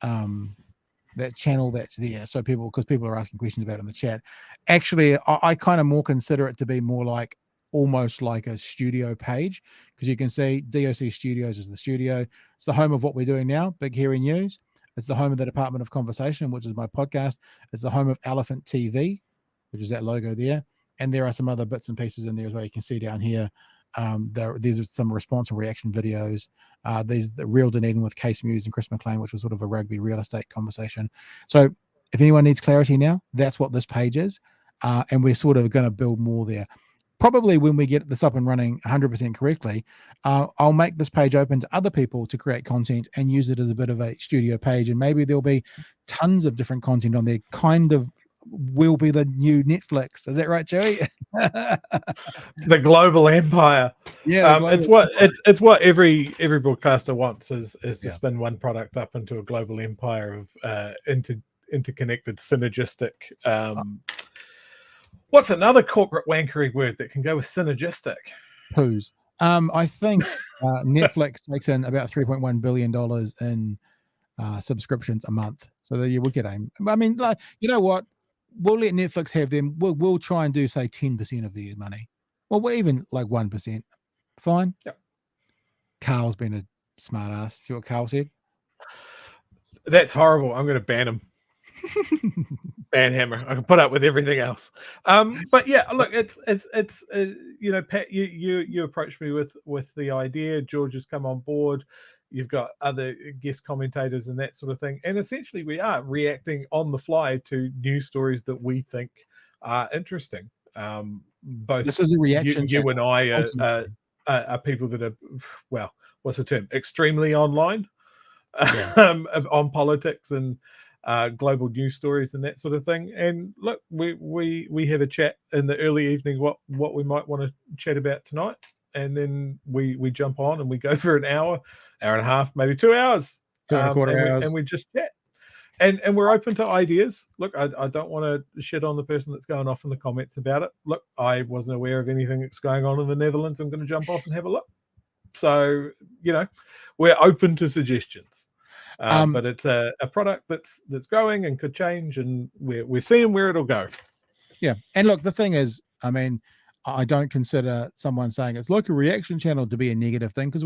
[SPEAKER 1] that's there. So because people are asking questions about it in the chat. Actually, I kind of more consider it to be more like almost like a studio page, because you can see DOC Studios is the studio. It's the home of what we're doing now, Big Hairy News. It's the home of the Department of Conversation, which is my podcast. It's the home of Elephant TV, which is that logo there. And there are some other bits and pieces in there as well. You can see down here. These are some response and reaction videos. There's the Real Dunedin with Case Muse and Chris McLean, which was sort of a rugby real estate conversation. So if anyone needs clarity now, that's what this page is. And we're sort of going to build more there. Probably when we get this up and running 100% correctly, I'll make this page open to other people to create content and use it as a bit of a studio page. And maybe there'll be tons of different content on there, kind of will be the new Netflix. Is that right, Joey?
[SPEAKER 2] The global empire.
[SPEAKER 1] Yeah,
[SPEAKER 2] it's what every broadcaster wants is to spin one product up into a global empire of interconnected, synergistic. What's another corporate wankery word that can go with synergistic?
[SPEAKER 1] Poos. I think Netflix takes in about $3.1 billion in subscriptions a month. So there you would get aim. I mean, like, you know what? We'll let Netflix have them. We'll try and do, say, 10% of their money. Well, we're even like 1%. Fine.
[SPEAKER 2] Yep.
[SPEAKER 1] Carl's been a smart ass. See what Carl said?
[SPEAKER 2] That's horrible. I'm going to ban him. Ban Hammer. I can put up with everything else. But yeah, look, it's you know, Pat, you approached me with the idea. George has come on board. You've got other guest commentators and that sort of thing. And essentially we are reacting on the fly to news stories that we think are interesting. Both
[SPEAKER 1] this is a reaction.
[SPEAKER 2] You and I are people that are, well, what's the term? Extremely online on politics and global news stories and that sort of thing. And look, we have a chat in the early evening what we might want to chat about tonight, and then we jump on and we go for an hour and a half, maybe 2 hours,
[SPEAKER 1] 2.25 hours.
[SPEAKER 2] and we just chat. And we're open to ideas. Look, I don't want to shit on the person that's going off in the comments about it. Look, I wasn't aware of anything that's going on in the Netherlands. I'm going to jump off and have a look. So, we're open to suggestions. But it's a product that's growing and could change, and we're seeing where it'll go.
[SPEAKER 1] Yeah. And look, the thing is, I mean, I don't consider someone saying it's local reaction channel to be a negative thing, because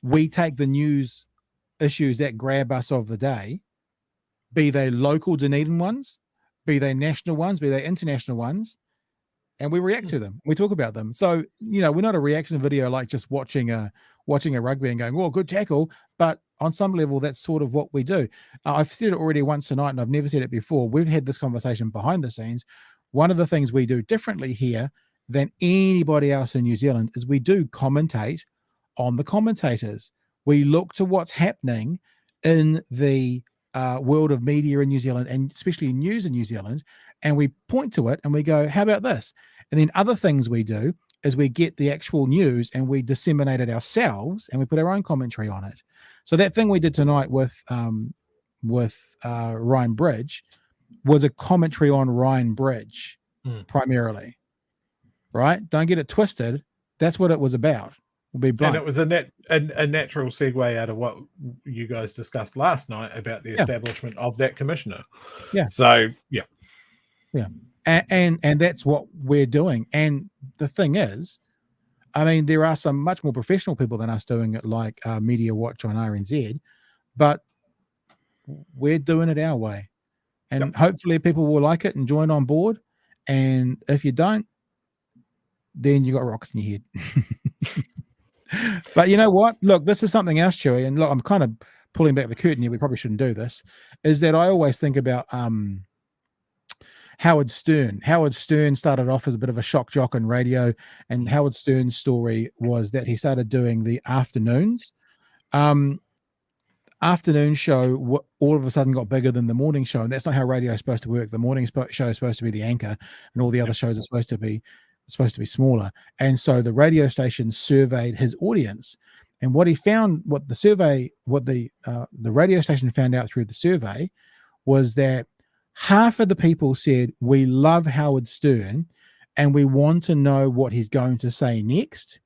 [SPEAKER 1] we take the news issues that grab us of the day, be they local Dunedin ones, be they national ones, be they international ones, and we react to them. We talk about them. So, we're not a reaction video like just watching a rugby and going, oh, good tackle. But on some level, that's sort of what we do. I've said it already once tonight, and I've never said it before. We've had this conversation behind the scenes. One of the things we do differently here than anybody else in New Zealand is we do commentate on the commentators. We look to what's happening in the world of media in New Zealand, and especially news in New Zealand, and we point to it and we go, how about this? And then other things we do is we get the actual news and we disseminate it ourselves, and we put our own commentary on it. So that thing we did tonight with Ryan Bridge was a commentary on Ryan Bridge primarily, right? Don't get it twisted. That's what it was about. We'll be blunt.
[SPEAKER 2] And it was a natural segue out of what you guys discussed last night about the establishment of that commissioner.
[SPEAKER 1] Yeah.
[SPEAKER 2] So yeah.
[SPEAKER 1] And that's what we're doing. And the thing is, I mean, there are some much more professional people than us doing it, like Media Watch on RNZ, but we're doing it our way. And hopefully people will like it and join on board. And if you don't, then you got rocks in your head. But you know what? Look, this is something else, Chewy. And look, I'm kind of pulling back the curtain here. We probably shouldn't do this. Is that I always think about Howard Stern. Howard Stern started off as a bit of a shock jock on radio, and Howard Stern's story was that he started doing the afternoons. Afternoon show all of a sudden got bigger than the morning show, and that's not how radio is supposed to work. The morning show is supposed to be the anchor, and all the other shows are supposed to be smaller. And so the radio station surveyed his audience, and what he found, what the radio station found out through the survey was that half of the people said, we love Howard Stern and we want to know what he's going to say next.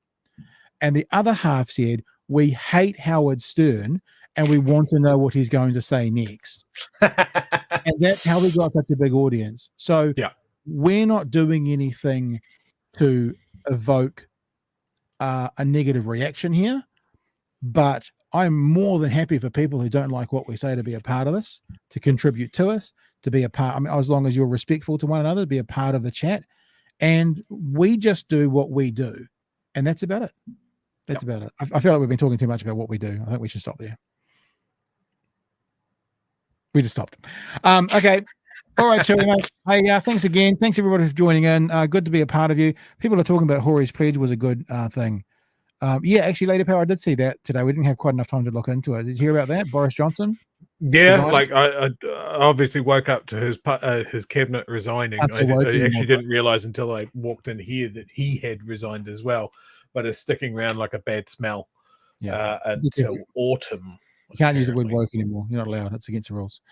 [SPEAKER 1] And the other half said, we hate Howard Stern and we want to know what he's going to say next. And that's how we got such a big audience. So we're not doing anything to evoke a negative reaction here, but I'm more than happy for people who don't like what we say to be a part of this, to contribute to us, to be a part. I mean, as long as you're respectful to one another, to be a part of the chat. And we just do what we do. And that's about it. That's about it. I feel like we've been talking too much about what we do. I think we should stop there. We just stopped. Okay. All right, Chewy, mate. Hey, thanks again. Thanks everybody for joining in. Good to be a part of you. People are talking about Hori's pledge was a good thing. Yeah, actually, Lady Power, I did see that today. We didn't have quite enough time to look into it. Did you hear about that? Boris Johnson?
[SPEAKER 2] Yeah, like I obviously woke up to his cabinet resigning. I actually didn't realize until I walked in here that he had resigned as well, but it's sticking around like a bad smell until autumn.
[SPEAKER 1] You can't use the word woke anymore. You're not allowed. It's against the rules.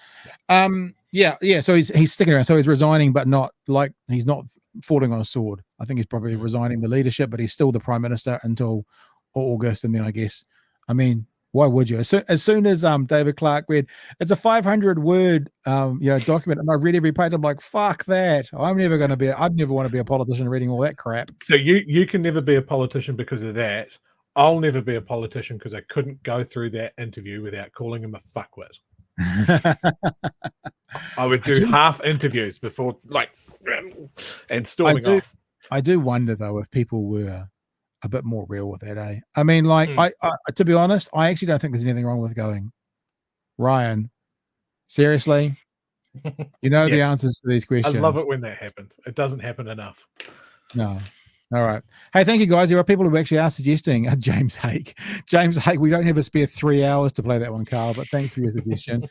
[SPEAKER 1] Yeah. So he's sticking around. So he's resigning, but not like he's not falling on a sword. I think he's probably resigning the leadership, but he's still the prime minister until August. And then I guess, I mean, why would you? As soon as David Clark read, it's a 500-word document, and I read every page. I'm like, fuck that. I'd never want to be a politician reading all that crap.
[SPEAKER 2] So you can never be a politician because of that. I'll never be a politician because I couldn't go through that interview without calling him a fuckwit. I would do half interviews before, and storming off.
[SPEAKER 1] I do wonder though if people were a bit more real with that, eh? I mean, I to be honest, I actually don't think there's anything wrong with going, Ryan, seriously, the answers to these questions.
[SPEAKER 2] I love it when that happens. It doesn't happen enough.
[SPEAKER 1] No. All right. Hey, thank you, guys. There are people who actually are suggesting James Hake. James Hake, we don't have a spare 3 hours to play that one, Carl, but thanks for your suggestion.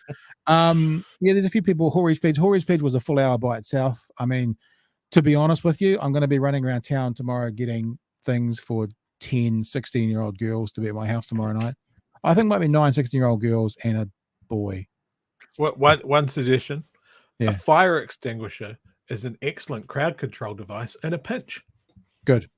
[SPEAKER 1] Yeah, there's a few people. Hori's Pledge was a full hour by itself. I mean, to be honest with you, I'm going to be running around town tomorrow getting things for 10, 16-year-old girls to be at my house tomorrow night. I think it might be 9, 16-year-old girls and a boy.
[SPEAKER 2] One suggestion.
[SPEAKER 1] Yeah.
[SPEAKER 2] A fire extinguisher is an excellent crowd control device in a pinch.
[SPEAKER 1] Good.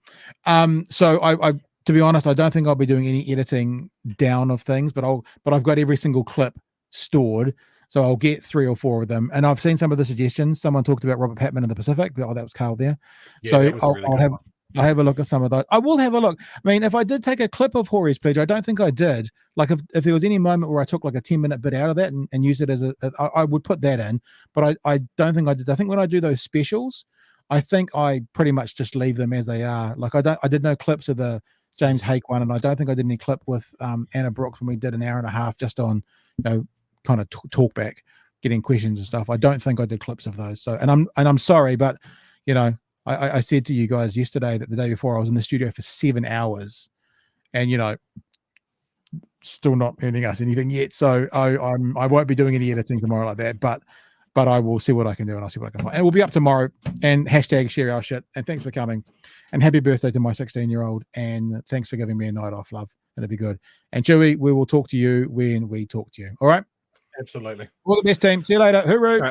[SPEAKER 1] So I to be honest, I don't think I'll be doing any editing down of things, but I've got every single clip stored. So I'll get 3 or 4 of them. And I've seen some of the suggestions. Someone talked about Robert Patman in the Pacific. Oh, that was Carl there.
[SPEAKER 2] Yeah,
[SPEAKER 1] so
[SPEAKER 2] that was a really good one.
[SPEAKER 1] I'll have a look at some of those. I will have a look. I mean, if I did take a clip of Hori's Pledge, I don't think I did. Like if there was any moment where I took like a 10-minute bit out of that and used it as I would put that in, but I don't think I did. I think when I do those specials, I think I pretty much just leave them as they are. Like I did no clips of the James Hake one, and I don't think I did any clip with Anna Brooks when we did an hour and a half just on, kind of talk back, getting questions and stuff. I don't think I did clips of those. So, and I'm sorry, but I said to you guys yesterday that the day before I was in the studio for 7 hours, and still not earning us anything yet. So I won't be doing any editing tomorrow like that, but I will see what I can do, and I'll see what I can find. And we'll be up tomorrow, and hashtag share our shit. And thanks for coming, and happy birthday to my 16-year-old. And thanks for giving me a night off, love. It'll be good. And Chewy, we will talk to you when we talk to you. All right.
[SPEAKER 2] Absolutely.
[SPEAKER 1] All the best, team. See you later. Hooroo.